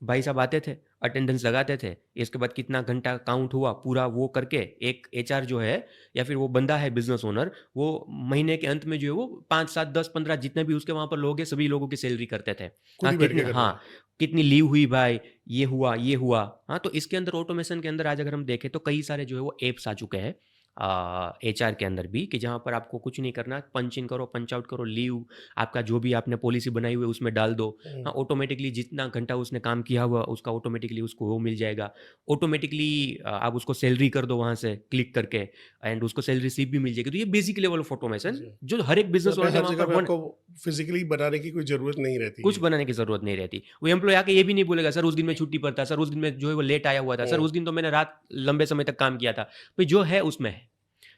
भाई साहब आते थे, अटेंडेंस लगाते थे, इसके बाद कितना घंटा काउंट हुआ पूरा वो करके एक एचआर जो है या फिर वो बंदा है बिजनेस ओनर, वो महीने के अंत में जो है वो 5 7 10 15 जितने भी उसके वहाँ पर लोग हैं सभी लोगों की सैलरी करते थे। खुद हाँ, ही बैठ के करता हाँ, था। कितनी लीव हुई भाई, ये हुआ, ये हुआ। हाँ, तो इसके अंदर ऑटोमेशन के अंदर आज अगर हम देखें तो कई सारे जो है वो ऐप्स आ चुके हैं एचआर के अंदर भी, कि जहाँ पर आपको कुछ नहीं करना, पंच इन करो, पंच आउट करो, लीव आपका जो भी आपने पॉलिसी बनाई हुई है उसमें डाल दो। हाँ, ऑटोमेटिकली जितना घंटा उसने काम किया हुआ उसका ऑटोमेटिकली उसको वो मिल जाएगा। ऑटोमेटिकली आप उसको सैलरी कर दो वहाँ से क्लिक करके एंड उसको सैलरी स्लिप भी मिल जाएगी। तो ये बेसिक लेवल ऑफ ऑटोमेशन जी। जो हर एक बिज़नेस मतलब ओनर के हर वहाँ जगह पर पे आपको फिजिकली बनाने की कोई जरूरत नहीं रहती कुछ है। बनाने की ज़रूरत नहीं रहती। वो एम्प्लॉयी आके ये भी नहीं बोलेगा सर उस दिन मैं छुट्टी पर था, सर उस दिन मैं जो है वो लेट आया हुआ था, सर हम्म। उस दिन तो मैंने रात लंबे समय तक काम किया था। भई जो है उसमें है।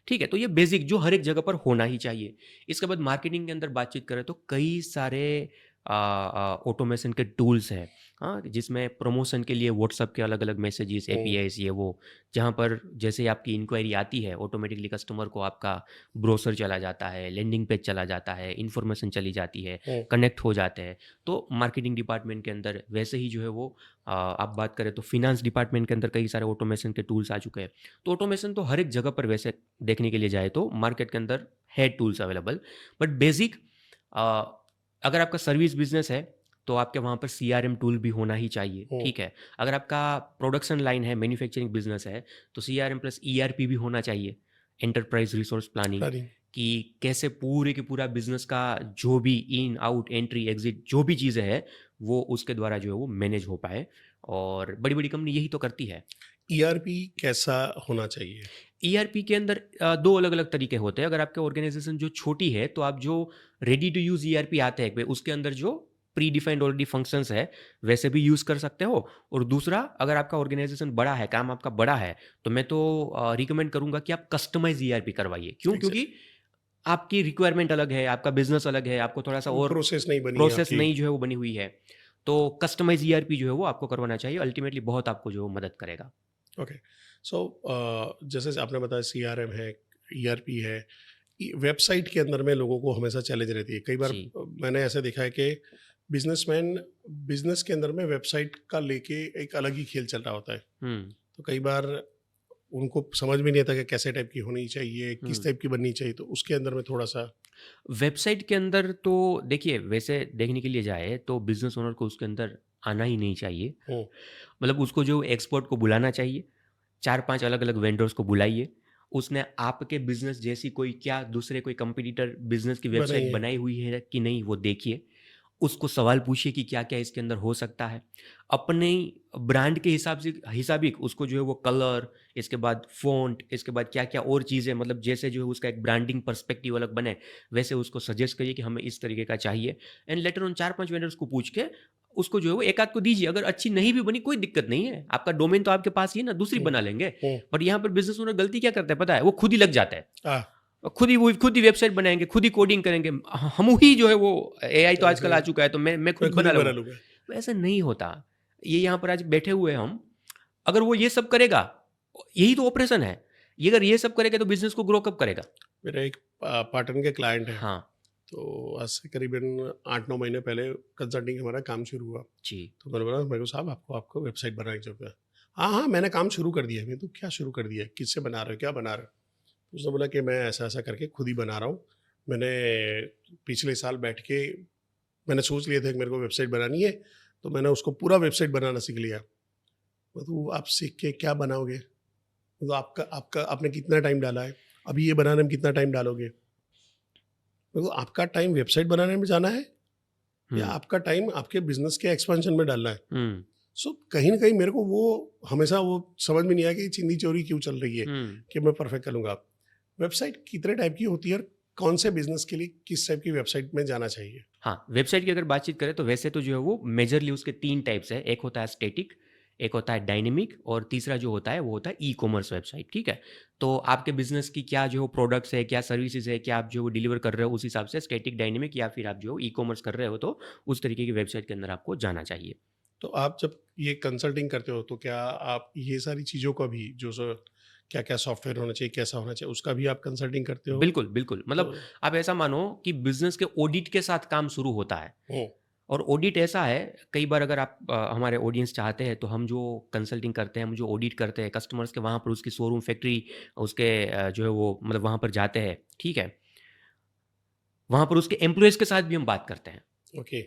ठीक है, तो ये बेसिक जो हर एक जगह पर होना ही चाहिए। इसके बाद मार्केटिंग के अंदर बातचीत करें तो कई सारे ऑटोमेशन के टूल्स हैं, हाँ, जिसमें प्रमोशन के लिए व्हाट्सएप के अलग अलग मैसेजेस, हम्म, एपीआईस, ये वो, जहाँ पर जैसे ही आपकी इंक्वायरी आती है ऑटोमेटिकली कस्टमर को आपका ब्रोशर चला जाता है, लैंडिंग पेज चला जाता है, इन्फॉर्मेशन चली जाती है, हम्म, कनेक्ट हो जाते हैं। तो मार्केटिंग डिपार्टमेंट के अंदर वैसे ही जो है वो आप बात करें तो फिनांस डिपार्टमेंट के अंदर कई सारे ऑटोमेशन के टूल्स आ चुके हैं। तो ऑटोमेशन तो हर एक जगह पर वैसे देखने के लिए जाए तो मार्केट के अंदर है टूल्स अवेलेबल, बट बेसिक अगर आपका सर्विस बिजनेस है तो आपके वहाँ पर सीआरएम टूल भी होना ही चाहिए, हम्म, ठीक है। अगर आपका प्रोडक्शन लाइन है, मैन्युफैक्चरिंग बिजनेस है, तो सीआरएम प्लस ईआरपी भी होना चाहिए, एंटरप्राइज रिसोर्स प्लानिंग, planning, कि कैसे पूरे के पूरा बिजनेस का जो भी इन आउट एंट्री एग्जिट जो भी चीज़ें हैं वो उसके द्वारा जो है वो मैनेज हो पाए। और बड़ी बड़ी कंपनी यही तो करती है। ERP कैसा होना चाहिए? ईआरपी के अंदर दो अलग अलग तरीके होते हैं। अगर आपके ऑर्गेनाइजेशन जो छोटी है तो आप जो रेडी टू यूज़ ईआरपी आते हैं उसके अंदर जो प्री डिफाइंड ऑलरेडी फंक्शंस है वैसे भी यूज़ कर सकते हो। और दूसरा, अगर आपका ऑर्गेनाइजेशन बड़ा है, काम आपका बड़ा है, तो मैं तो रिकमेंड करूंगा कि आप कस्टमाइज ईआरपी करवाइए। क्यों? Exactly. क्योंकि आपकी रिक्वायरमेंट अलग है, आपका बिजनेस अलग है, आपको थोड़ा सा और प्रोसेस नहीं बनी है प्रोसेस आपकी। नई जो है वो बनी हुई है। तो कस्टमाइज ईआरपी जो है वो आपको करवाना चाहिए, अल्टीमेटली बहुत आपको जो मदद करेगा। ओके, सो जैसे आपने बताया CRM है, ERP है, वेबसाइट के अंदर में लोगों को हमेशा चैलेंज रहती है। कई बार जी। मैंने ऐसा देखा है कि बिजनेसमैन बिजनेस के अंदर में वेबसाइट का लेके एक अलग ही खेल चल रहा होता है। हम्म। तो कई बार उनको समझ में नहीं आता कि कैसे टाइप की होनी चाहिए, किस टाइप की बननी चाहिए। तो उसके अंदर में थोड़ा सा वेबसाइट के अंदर तो देखिए, वैसे देखने के लिए जाए तो बिजनेस ओनर को उसके अंदर आना ही नहीं चाहिए। हम्म, मतलब उसको जो एक्सपर्ट को बुलाना चाहिए, 4-5 अलग-अलग वेंडर्स को बुलाइए। उसने आपके बिज़नेस जैसी कोई क्या दूसरे कोई कंपटीटर बिज़नेस की बनाई वेबसाइट है। बनाई हुई है कि नहीं, वो देखिए। उसको सवाल पूछिए कि क्या-क्या इसके अंदर हो सकता है। अपने ब्रांड के हिसाब से हिसाबिक उसको जो है वो कलर, इसके बाद फ़ॉन्ट, इसके बाद क्या-क्या और चीज़ें, मतलब जैसे जो है उसका एक ब्रांडिंग पर्सपेक्टिव अलग बने, वैसे उसको सजेस्ट करिए कि हमें इस तरीके का चाहिए। एंड लेटर ऑन 4-5 वेंडर्स को पूछ के उसको जो है वो एक आध को दीजिए। अगर अच्छी नहीं भी बनी कोई दिक्कत नहीं है, आपका डोमेन तो आपके पास ही है ना, दूसरी हम्म, बना लेंगे। हम्म, बट यहाँ पर बिज़नेस ओनर गलती क्या करता है पता है? वो खुद ही लग जाता है। आ, और खुद ही वेबसाइट बनाएँगे, खुद ही कोडिंग करेंगे। हम ही जो है वो एआई तो ऐसे आजकल आ चुका है तो मैं मैं खुद खुद ही बना बना लूँगा। लूंगा। तो ऐसा नहीं होता। ये यहाँ पर आज बैठे हुए हैं हम, अगर वो ये सब करेगा, यही तो ऑपरेशन है। ये अगर ये सब करेगा तो बिज़नेस को ग्रो कब करेगा? मेरा एक पार्टनर के क्लाइंट है। हाँ, तो आज से करीबन 8-9 महीने पहले कंसल्टिंग हमारा काम शुरू हुआ। जी। तो मैंने बोला, मेरे को साहब आपको आपको वेबसाइट बनानी चाहिए। हाँ हाँ, मैंने काम शुरू कर दिया है। मैं तो क्या शुरू कर दिया है, किससे बना रहे हो, क्या बना रहे हो? तो उसने बोला कि मैं ऐसा ऐसा करके खुद ही बना रहा हूँ। मैंने पिछले साल बैठ के मैंने सोच लिया था कि मेरे को वेबसाइट बनानी है, तो मैंने उसको पूरा वेबसाइट बनाना सीख लिया। मैं तो आप सीख के क्या बनाओगे? तो आपका आपका आपने कितना टाइम डाला है? अभी ये बनाने में कितना टाइम डालोगे? मैं तो आपका टाइम वेबसाइट बनाने में जाना है या हुँ, आपका टाइम आपके बिजनेस के एक्सपेंशन में डालना है? हुँ, सो कहीं ना कहीं मेरे को वो हमेशा वो समझ में नहीं आया कि चिंदी चोरी क्यों चल रही है हुँ। कि मैं परफेक्ट करूँगा। वेबसाइट कितने टाइप की होती है और कौन से बिजनेस के लिए किस टाइप की वेबसाइट में जाना चाहिए? हाँ, वेबसाइट की अगर बातचीत करें तो वैसे तो जो है वो मेजरली उसके 3 टाइप्स हैं। एक होता है स्टैटिक, एक होता है डायनेमिक और तीसरा जो होता है वो होता है ई-कॉमर्स वेबसाइट, ठीक है? तो आपके बिज़नेस की क्या जो प्रोडक्ट्स है, क्या सर्विसेज़ है, क्या आप जो डिलीवर कर रहे हो उस हिसाब से स्टैटिक, डायनेमिक या फिर आप जो ई-कॉमर्स कर रहे हो तो उस तरीके की वेबसाइट के अंदर आपको जाना चाहिए। तो आप जब ये कंसल्टिंग करते हो तो क्या आप ये सारी चीज़ों का भी जो सो क्या क्या सॉफ्टवेयर होना चाहिए, कैसा होना चाहिए, उसका भी आप कंसल्टिंग करते हो? बिल्कुल, बिल्कुल। मतलब तो आप ऐसा मानो कि बिज़नेस के ऑडिट के साथ काम शुरू होता है। हम्म, और ऑडिट ऐसा है, कई बार अगर आप हमारे ऑडियंस चाहते हैं तो हम जो कंसल्टिंग करते हैं, हम जो ऑडिट करते हैं कस्टमर्स के, वहाँ पर उसकी शोरूम फैक्ट्री उसके जो है वो मतलब वहाँ पर जाते हैं, ठीक है? वहाँ पर उसके एम्प्लॉइज़ के साथ भी हम बात करते हैं। ओके।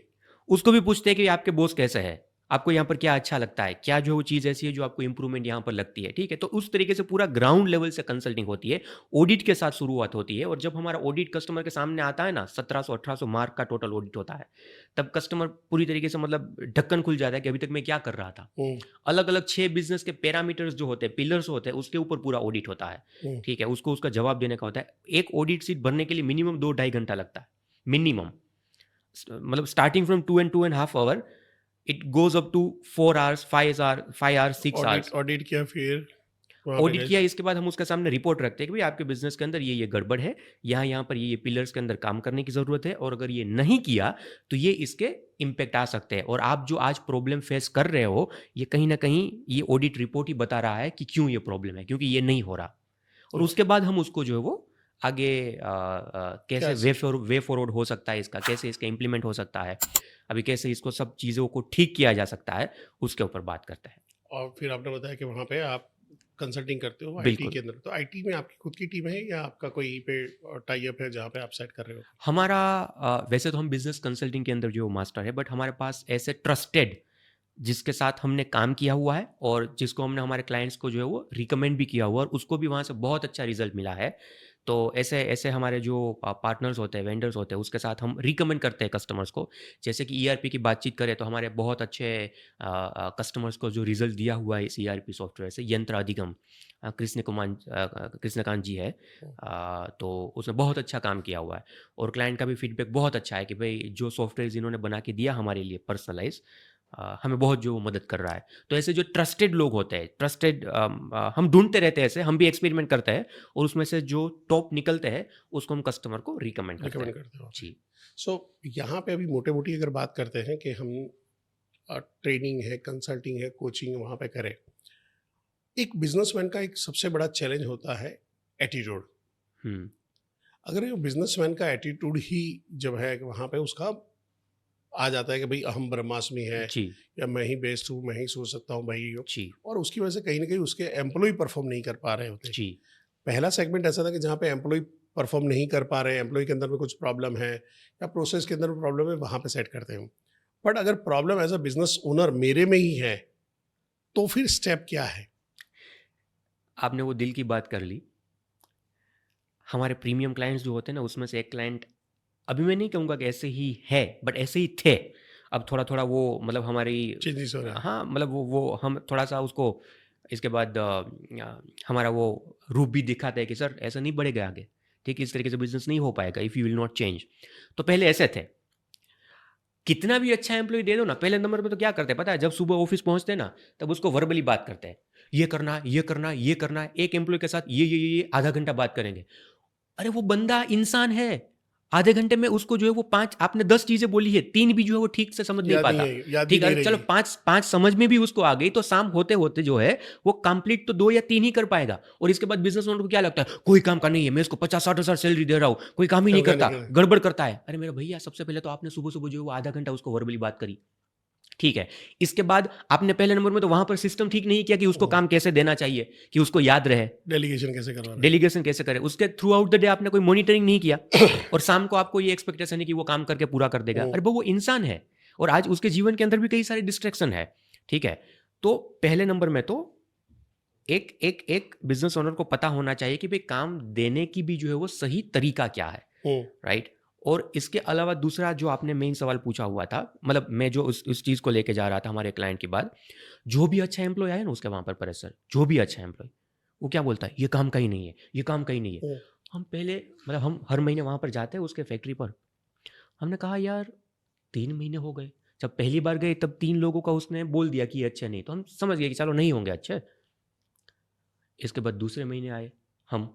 उसको भी पूछते हैं कि आपके बॉस कैसे हैं? आपको यहाँ पर क्या अच्छा लगता है? क्या जो चीज़ ऐसी है जो आपको इम्प्रूवमेंट यहाँ पर लगती है, ठीक है? तो उस तरीके से पूरा ग्राउंड लेवल से कंसल्टिंग होती है, ऑडिट के साथ शुरुआत होती है। और जब हमारा ऑडिट कस्टमर के सामने आता है ना, 1700-1800 मार्क का टोटल ऑडिट होता है, तब कस्टमर पूरी तरीके से मतलब ढक्कन खुल जाता है कि अभी तक मैं क्या कर रहा था। हम्म, अलग-अलग 6 बिज़नेस के पैरामीटर्स जो होते हैं, पिलर्स होते हैं, उसके ऊपर पूरा ऑडिट होता है, हम्म, ठीक है? उसको उसका जवाब देने का होता है। एक ऑडिट शीट भरने के लिए मिनिमम 2 ढाई घंटा लगता है, मिनिमम। मतलब starting from 2 and 2 and half hour, it goes up to 4 hours, 5 hours, 6 hours. Audit audit किया फिर? वहाँ पे ऑडिट गए। किया, इसके बाद हम उसके सामने रिपोर्ट रखते हैं कि भाई आपके बिजनेस के अंदर ये गड़बड़ है, यहाँ पर ये पिलर्स के अंदर काम करने की ज़रूरत है, और अगर ये नहीं किया तो ये इसके इम्पैक्ट आ सकते हैं, और आप जो आज प्रॉब्लम फेस कर रहे हो ये कहीं ना कहीं ये ऑडिट रिपोर्ट ही बता रहा है कि क्यों ये प्रॉब्लम है, क्योंकि ये नहीं हो रहा। और उसके बाद हम उसको जो है वो आगे कैसे कैसे? वे फॉरवर्ड हो सकता है इसका, कैसे इसका इम्प्लीमेंट हो सकता है, अभी कैसे इसको सब चीज़ों को ठीक किया जा सकता है, उसके ऊपर बात करते हैं। और फिर आपने बताया कि वहाँ पे आप कंसल्टिंग करते हो आईटी बिल्कुल। के अंदर, तो आईटी में आपकी खुद की टीम है या आपका कोई पे टाई अप है जहाँ पे आप सेट कर रहे हो? हमारा वैसे तो हम बिजनेस कंसल्टिंग के अंदर जो मास्टर है, बट हमारे पास ऐसे ट्रस्टेड जिसके साथ हमने काम किया हुआ है और जिसको हमने हमारे क्लाइंट्स को जो है वो रिकमेंड भी किया हुआ है और उसको भी वहाँ से बहुत अच्छा रिजल्ट मिला है। तो ऐसे ऐसे हमारे जो पार्टनर्स होते हैं, वेंडर्स होते हैं, उसके साथ हम रिकमेंड करते हैं कस्टमर्स को। जैसे कि ईआरपी की बातचीत करें तो हमारे बहुत अच्छे कस्टमर्स को जो रिजल्ट दिया हुआ है इस ईआरपी सॉफ्टवेयर से, यंत्र अधिगम, कृष्णकांत जी है, तो उसने बहुत अच्छा काम किया हुआ है और क्लाइंट का भी फीडबैक बहुत अच्छा है कि भाई जो सॉफ्टवेयर इन्होंने बना के दिया हमारे लिए पर्सनलाइज, हमें बहुत जो मदद कर रहा है। तो ऐसे जो ट्रस्टेड लोग होते हैं, ट्रस्टेड हम ढूंढते रहते हैं, ऐसे हम भी एक्सपेरिमेंट करते हैं और उसमें से जो टॉप निकलते हैं उसको हम कस्टमर को रिकमेंड करते रिकमेंड हैं। करते हो? जी। सो यहाँ पे अभी मोटे मोटी अगर बात करते हैं कि हम ट्रेनिंग है, कंसल्टिंग है, कोचिंग वहाँ पे करें, एक बिजनेसमैन का एक सबसे बड़ा चैलेंज होता है एटीट्यूड। हम्म। अगर ये बिजनेसमैन का एटीट्यूड ही जब है कि वहाँ पे उसका आ जाता है कि भाई अहम ब्रह्मास्मि है, जी। या मैं ही बेस्ट हूँ, मैं ही सोच सकता हूँ भाई, जी। और उसकी वजह से कहीं ना कहीं उसके एम्प्लॉय परफॉर्म नहीं कर पा रहे होते। जी। पहला सेगमेंट ऐसा था कि जहाँ पे एम्प्लॉय परफॉर्म नहीं कर पा रहे हैं, एम्प्लॉय के अंदर में कुछ प्रॉब्लम है या प्रोसेस के अंदर में प्रॉब्लम है, वहाँ पे सेट करते हैं। बट अगर problem as a business owner मेरे में ही है तो फिर स्टेप क्या है? आपने वो दिल की बात कर ली। हमारे प्रीमियम क्लाइंट्स जो होते हैं ना, उसमें से एक क्लाइंट, अभी मैं नहीं कहूँगा कि ऐसे ही है, बट ऐसे ही थे। अब थोड़ा थोड़ा वो मतलब हमारी, चेंजेस हो रहा है? हाँ मतलब वो हम थोड़ा सा उसको इसके बाद हमारा वो रूप भी दिखाते हैं कि सर ऐसा नहीं बढ़ेगा आगे, ठीक, इस तरीके से बिजनेस नहीं हो पाएगा if you will not change. तो पहले ऐसे थे, कितना भी अच्छा एम्प्लॉय दे दो ना, पहले नंबर पे तो क्या करते हैं पता है, जब सुबह ऑफिस पहुंचते हैं ना तब उसको वर्बली बात करते हैं, ये करना है, ये करना है, ये करना है, एक एम्प्लॉय के साथ ये आधा घंटा बात करेंगे। अरे वो बंदा इंसान है, आधे घंटे में उसको जो है वो 5, आपने 10 चीजें बोली है, 3 भी जो है वो ठीक से समझ नहीं याद नहीं पाता। है, याद भी ठीक नहीं है, चलो रहेगी। 5 समझ में भी उसको आ गई तो शाम होते होते जो है वो कंप्लीट तो 2 या 3 ही कर पाएगा। और इसके बाद बिजनेस ओनर को क्या लगता है, कोई काम का नहीं है, मैं इसको 50-60 हजार सैलरी दे रहा हूँ, कोई काम ही नहीं करता करता, नहीं है। गड़बड़ करता है। अरे मेरे भैया, सबसे पहले तो आपने सुबह सुबह जो है वो आधा घंटा उसको वर्बली बात करी, ठीक है। इसके बाद आपने पहले नंबर में तो वहां पर सिस्टम ठीक नहीं किया कि उसको काम कैसे देना चाहिए कि उसको याद रहे, डेलीगेशन कैसे करवा रहे हैं? डेलीगेशन कैसे करे, उसके थ्रू आउट द डे आपने कोई मॉनिटरिंग नहीं किया और शाम को आपको ये एक्सपेक्टेशन है कि वो काम करके पूरा कर देगा। अरे वो इंसान है और आज उसके जीवन के अंदर भी कई सारे डिस्ट्रैक्शन है, ठीक है। तो पहले नंबर में तो एक एक एक बिजनेस ओनर को पता होना चाहिए कि भाई काम देने की भी जो है वो सही तरीका क्या है, राइट। और इसके अलावा दूसरा जो आपने मेन सवाल पूछा हुआ था, मतलब मैं जो उस चीज़ को लेके जा रहा था हमारे क्लाइंट के बाद, जो भी अच्छा एम्प्लॉय आए ना उसके वहाँ पर परेश सर, जो भी अच्छा एम्प्लॉय, वो क्या बोलता है, ये काम का ही नहीं है, ये काम का ही नहीं है। हम पहले मतलब हम हर महीने वहाँ पर जाते हैं उसके फैक्ट्री पर, हमने कहा यार 3 महीने हो गए, जब पहली बार गए तब 3 लोगों का उसने बोल दिया कि ये अच्छे नहीं, तो हम समझ गए कि चलो नहीं होंगे अच्छे। इसके बाद दूसरे महीने आए हम,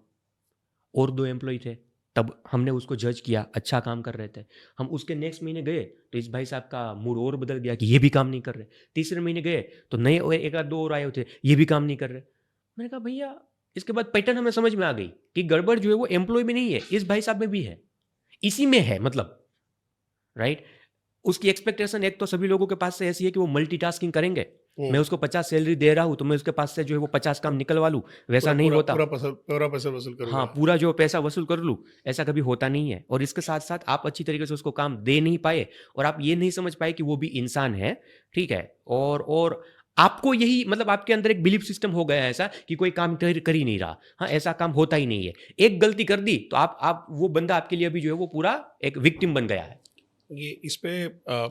और 2 एम्प्लॉय थे, तब हमने उसको जज किया, अच्छा काम कर रहे थे। हम उसके नेक्स्ट महीने गए तो इस भाई साहब का मूड और बदल गया कि ये भी काम नहीं कर रहे। तीसरे महीने गए तो नए और एक आध 2 और आए थे, ये भी काम नहीं कर रहे। मैंने कहा भैया, इसके बाद पैटर्न हमें समझ में आ गई कि गड़बड़ जो है वो एम्प्लॉय में नहीं है, इस भाई साहब में भी है, इसी में है मतलब, राइट। उसकी एक्सपेक्टेशन एक तो सभी लोगों के पास से ऐसी है कि वो मल्टीटास्किंग करेंगे, मैं उसको 50 सैलरी दे रहा हूं तो मैं उसके पास से जो है वो 50 काम निकलवा लूं, वैसा नहीं होता। पूरा पैसा वसूल करूंगा। हाँ, पूरा जो पैसा वसूल कर लूँ, ऐसा कभी होता नहीं है। और इसके साथ साथ आप अच्छी तरीके से उसको काम दे नहीं पाए और आप ये नहीं समझ पाए कि वो भी इंसान है, ठीक है। और आपको यही मतलब आपके अंदर एक बिलीफ सिस्टम हो गया है ऐसा कि कोई काम कर ही नहीं रहा, हाँ ऐसा काम होता ही नहीं है। एक गलती कर दी तो आप वो बंदा आपके लिए अभी जो है वो पूरा एक विक्टिम बन गया है। ये इस पे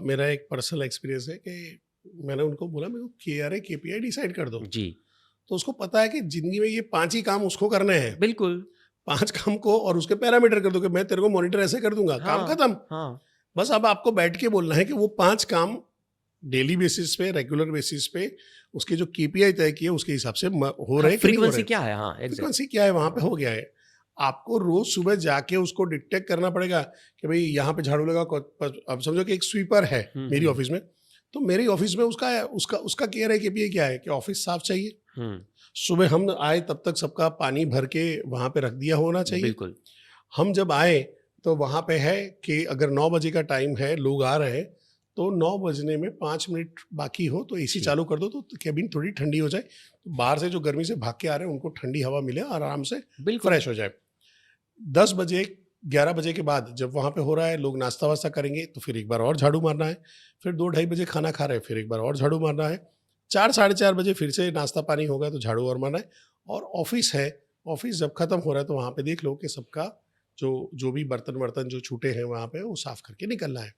मेरा एक पर्सनल एक्सपीरियंस है कि मैंने उनको बोला मेरे को KRA KPI डिसाइड कर दो। जी, तो उसको पता है कि जिंदगी में ये 5 ही काम उसको करने हैं, बिल्कुल। 5 काम को, और उसके पैरामीटर कर दो कि मैं तेरे को मॉनिटर ऐसे कर दूंगा, काम हाँ, खत्म। हाँ, बस अब आपको बैठ के बोलना है कि वो 5 काम डेली बेसिस पे, रेगुलर बेसिस पे उसके जो केपीआई तय किए उसके हिसाब से हो रहे हैं कि नहीं हो फ्रीक्वेंसी रहे। क्या है? हाँ, एग्जैक्ट। फ्रीक्वेंसी क्या है वहां पे, हो गया है। आपको रोज सुबह जाके उसको डिटेक्ट करना पड़ेगा कि भाई यहाँ पे झाड़ू लगा। अब समझो कि एक स्वीपर है मेरी ऑफिस में, तो मेरी ऑफिस में उसका उसका उसका केयर है केपीआई क्या है कि ऑफिस साफ चाहिए। सुबह हम आए तब तक सबका पानी भर के वहां पे रख दिया होना चाहिए। बिल्कुल। हम जब आए तो वहां पे है कि अगर 9 बजे का टाइम है, लोग आ रहे हैं, तो 9 बजने में 5 मिनट बाकी हो तो एसी जी। चालू कर दो तो कैबिन थोड़ी ठंडी हो जाए, तो बाहर से जो गर्मी से भाग के आ रहे हैं उनको ठंडी हवा मिले और आराम से बिल्कुल। फ्रेश हो जाए। 10 बजे 11 बजे के बाद जब वहाँ पे हो रहा है, लोग नाश्ता वास्ता करेंगे तो फिर एक बार और झाड़ू मारना है। फिर 2 ढाई बजे खाना खा रहे हैं, फिर एक बार और झाड़ू मारना है। 4 साढ़े 4 बजे फिर से नाश्ता पानी होगा तो झाड़ू और मारना है। और ऑफिस है, ऑफिस जब खत्म हो रहा है तो वहाँ पे देख लो कि सबका जो जो भी बर्तन वर्तन जो छूटे हैं वहाँ पे वो साफ करके निकलना है।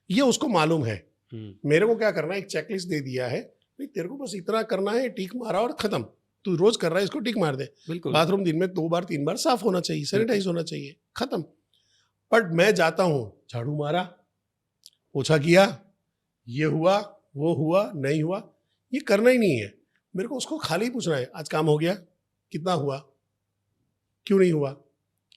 ये उसको मालूम है। मेरे को क्या करना है, एक चेकलिस्ट दे दिया है, भाई तेरे को बस इतना करना है, टिक मारा और खत्म। तू रोज कर रहा है इसको, टिक मार दे। बिल्कुल। बाथरूम दिन में 2 बार 3 बार साफ होना चाहिए, सैनिटाइज होना चाहिए, खत्म। बट मैं जाता हूँ, झाड़ू मारा, पोछा किया, ये हुआ, वो हुआ, नहीं हुआ, ये करना ही नहीं है। मेरे को उसको खाली पूछना है, आज काम हो गया, कितना हुआ, क्यों नहीं हुआ,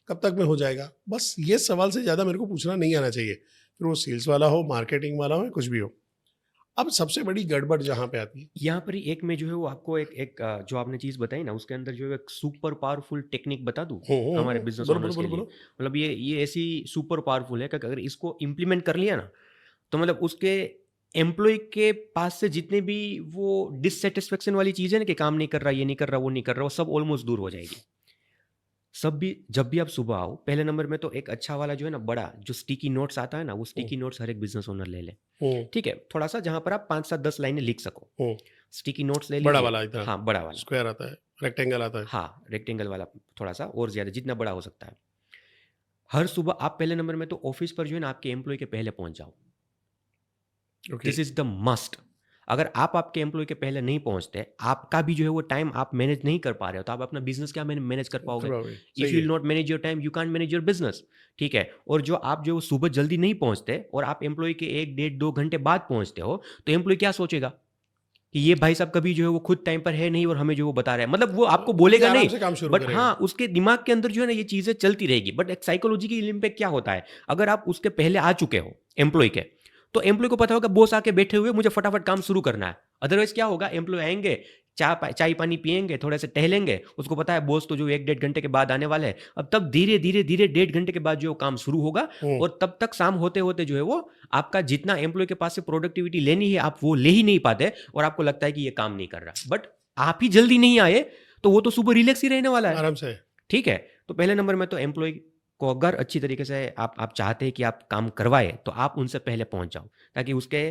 कब तक में हो जाएगा। बस ये सवाल से ज़्यादा मेरे को पूछना नहीं आना चाहिए, फिर वो सेल्स वाला हो, मार्केटिंग वाला हो, कुछ भी हो। अब सबसे बड़ी गड़बड़ जहाँ पे आती है, यहाँ पर ही एक में जो है वो आपको एक जो आपने चीज़ बताई ना उसके अंदर जो है एक सुपर पावरफुल टेक्निक बता दूँ हमारे बिजनेस बोलो बोलो ओनर्स के बोलो लिए। बोलो। मतलब ये ऐसी सुपर पावरफुल है कि अगर इसको इम्प्लीमेंट कर लिया ना तो मतलब उसके एम्प्लॉय के पास से जितने भी वो डिससेटिस्फेक्शन वाली चीज़ है ना कि काम नहीं कर रहा, ये नहीं कर रहा, वो नहीं कर रहा, वो सब ऑलमोस्ट दूर हो जाएगी। सब भी जब भी आप सुबह आओ, पहले नंबर में तो एक अच्छा वाला जो है ना बड़ा जो स्टिकी नोट्स आता है ना, वो स्टिकी नोट्स हर एक बिजनेस ओनर ले ले। ठीक है, थोड़ा सा जहाँ पर आप 5 7 10 लाइनें लिख सको, स्टिकी नोट्स ले बड़ा लीजिए। वाला इतना हाँ, बड़ा वाला। स्क्वायर आता है, रेक्टेंगल आता है। हाँ, रेक्टेंगल वाला थोड़ा सा और ज़्यादा जितना बड़ा हो सकता है। हर सुबह आप पहले नंबर में तो ऑफिस पर जो है ना आपके एम्प्लॉय के पहले पहुंच जाओ। Okay, this is the must. अगर आप आपके एम्प्लॉय के पहले नहीं पहुंचते, आपका भी जो है वो टाइम आप मैनेज नहीं कर पा रहे हो, तो आप अपना बिजनेस क्या मैनेज कर पाओगे? इफ सही यू है। Will not manage your time, you can't manage your business. ठीक है, और जो आप जो सुबह जल्दी नहीं पहुंचते और आप एम्प्लॉय के 1 1.5 2 घंटे बाद पहुंचते हो, तो एम्प्लॉय क्या सोचेगा कि ये भाई साहब कभी जो है वो खुद टाइम पर है नहीं और हमें जो वो बता रहा है। मतलब वो आपको बोलेगा आराम नहीं, से काम शुरू बट करेगा। हाँ उसके दिमाग के अंदर जो है ना ये चीजें चलती रहेगी। बट एक साइकोलॉजिकल इम्पैक्ट क्या होता है, अगर आप उसके पहले आ चुके हो एम्प्लॉय के, तो एम्प्लॉय को पता होगा बॉस आके बैठे हुए, मुझे फटाफट काम शुरू करना है। अदरवाइज क्या होगा, एम्प्लॉय आएंगे, चाय पानी पिएंगे, थोड़े से टहलेंगे, उसको पता है बॉस तो जो 1 1.5 घंटे के बाद आने वाले हैं, अब तब धीरे धीरे धीरे 1.5 घंटे के बाद जो काम शुरू होगा, और तब तक शाम होते होते जो है वो आपका जितना एम्प्लॉय के पास से प्रोडक्टिविटी लेनी है आप वो ले ही नहीं पाते, और आपको लगता है कि ये काम नहीं कर रहा। बट आप ही जल्दी नहीं आए तो वो तो सुबह रिलैक्स ही रहने वाला है, आराम से। ठीक है। तो पहले नंबर में तो एम्प्लॉय को अगर अच्छी तरीके से आप चाहते हैं कि आप काम करवाए, तो आप उनसे पहले पहुंच जाओ, ताकि उसके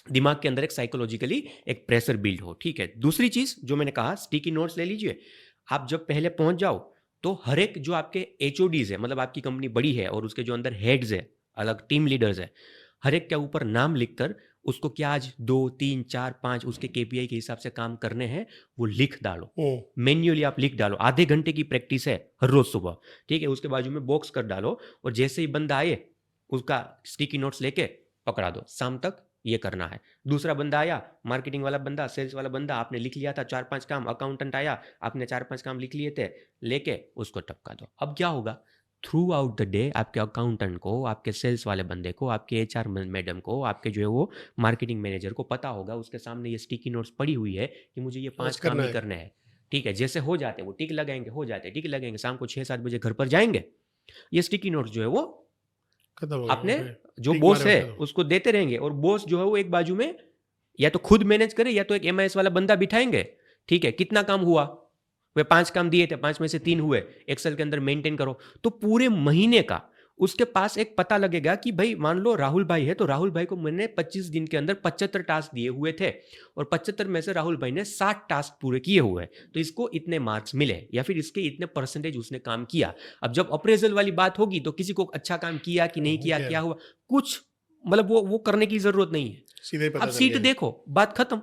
दिमाग के अंदर एक साइकोलॉजिकली एक प्रेशर बिल्ड हो। ठीक है, दूसरी चीज जो मैंने कहा, स्टिकी नोट्स ले लीजिए। आप जब पहले पहुंच जाओ तो हर एक जो आपके एचओडीज है, मतलब आपकी कंपनी बड़ी है और उसके जो अंदर हेड्स है, अलग टीम लीडर्स है, हर एक के ऊपर नाम लिखकर उसको क्या आज 2 3 4 5 उसके केपीआई के हिसाब से काम करने हैं वो लिख डालो। मैन्युअली आप लिख डालो, आधे घंटे की प्रैक्टिस है हर रोज सुबह। ठीक है, उसके बाजू में बॉक्स कर डालो, और जैसे ही बंदा आए उसका स्टिकी नोट्स लेके पकड़ा दो, शाम तक ये करना है। दूसरा बंदा आया, मार्केटिंग वाला बंदा, सेल्स वाला बंदा, आपने लिख लिया था 4 5 काम, अकाउंटेंट आया, आपने 4 5 काम लिख लिए थे, लेके उसको टपका दो। अब क्या होगा, थ्रू आउट द डे आपके अकाउंटेंट को, आपके सेल्स वाले बंदे को, आपके एचआर मैडम को, आपके जो है वो मार्केटिंग मैनेजर को पता होगा, उसके सामने ये स्टिकी नोट्स पड़ी हुई है कि मुझे ये 5 काम ही करने हैं। ठीक है, जैसे हो जाते वो टिक लगाएंगे, हो जाते टिक लगाएंगे, शाम को 6 7 बजे घर पर जाएंगे, ये स्टिकी नोट्स जो है वो खत्म हो अपने गया। जो टिक बॉस मारे है और खत्म। उसको देते रहेंगे, और बॉस जो है वो एक बाजू में या तो खुद मैनेज करे या तो एक एमआईएस वाला बंदा बिठाएंगे। ठीक है, कितना काम हुआ, वे 5 काम दिए थे, 5 में से 3 हुए, एक्सेल के अंदर मेंटेन करो। तो पूरे महीने का उसके पास एक पता लगेगा कि भाई मान लो राहुल भाई है, तो राहुल भाई को मैंने 25 दिन के अंदर 75 टास्क दिए हुए थे, और 75 में से राहुल भाई ने 60 टास्क पूरे किए हुए, तो इसको इतने मार्क्स मिले, या फिर इसके इतने परसेंटेज उसने काम किया। अब जब अप्रेजल वाली बात होगी तो किसी को अच्छा काम किया कि नहीं किया, क्या हुआ, कुछ मतलब वो करने की जरूरत नहीं है, सीधे ही पता अब चल सीट गया। देखो, बात खत्म।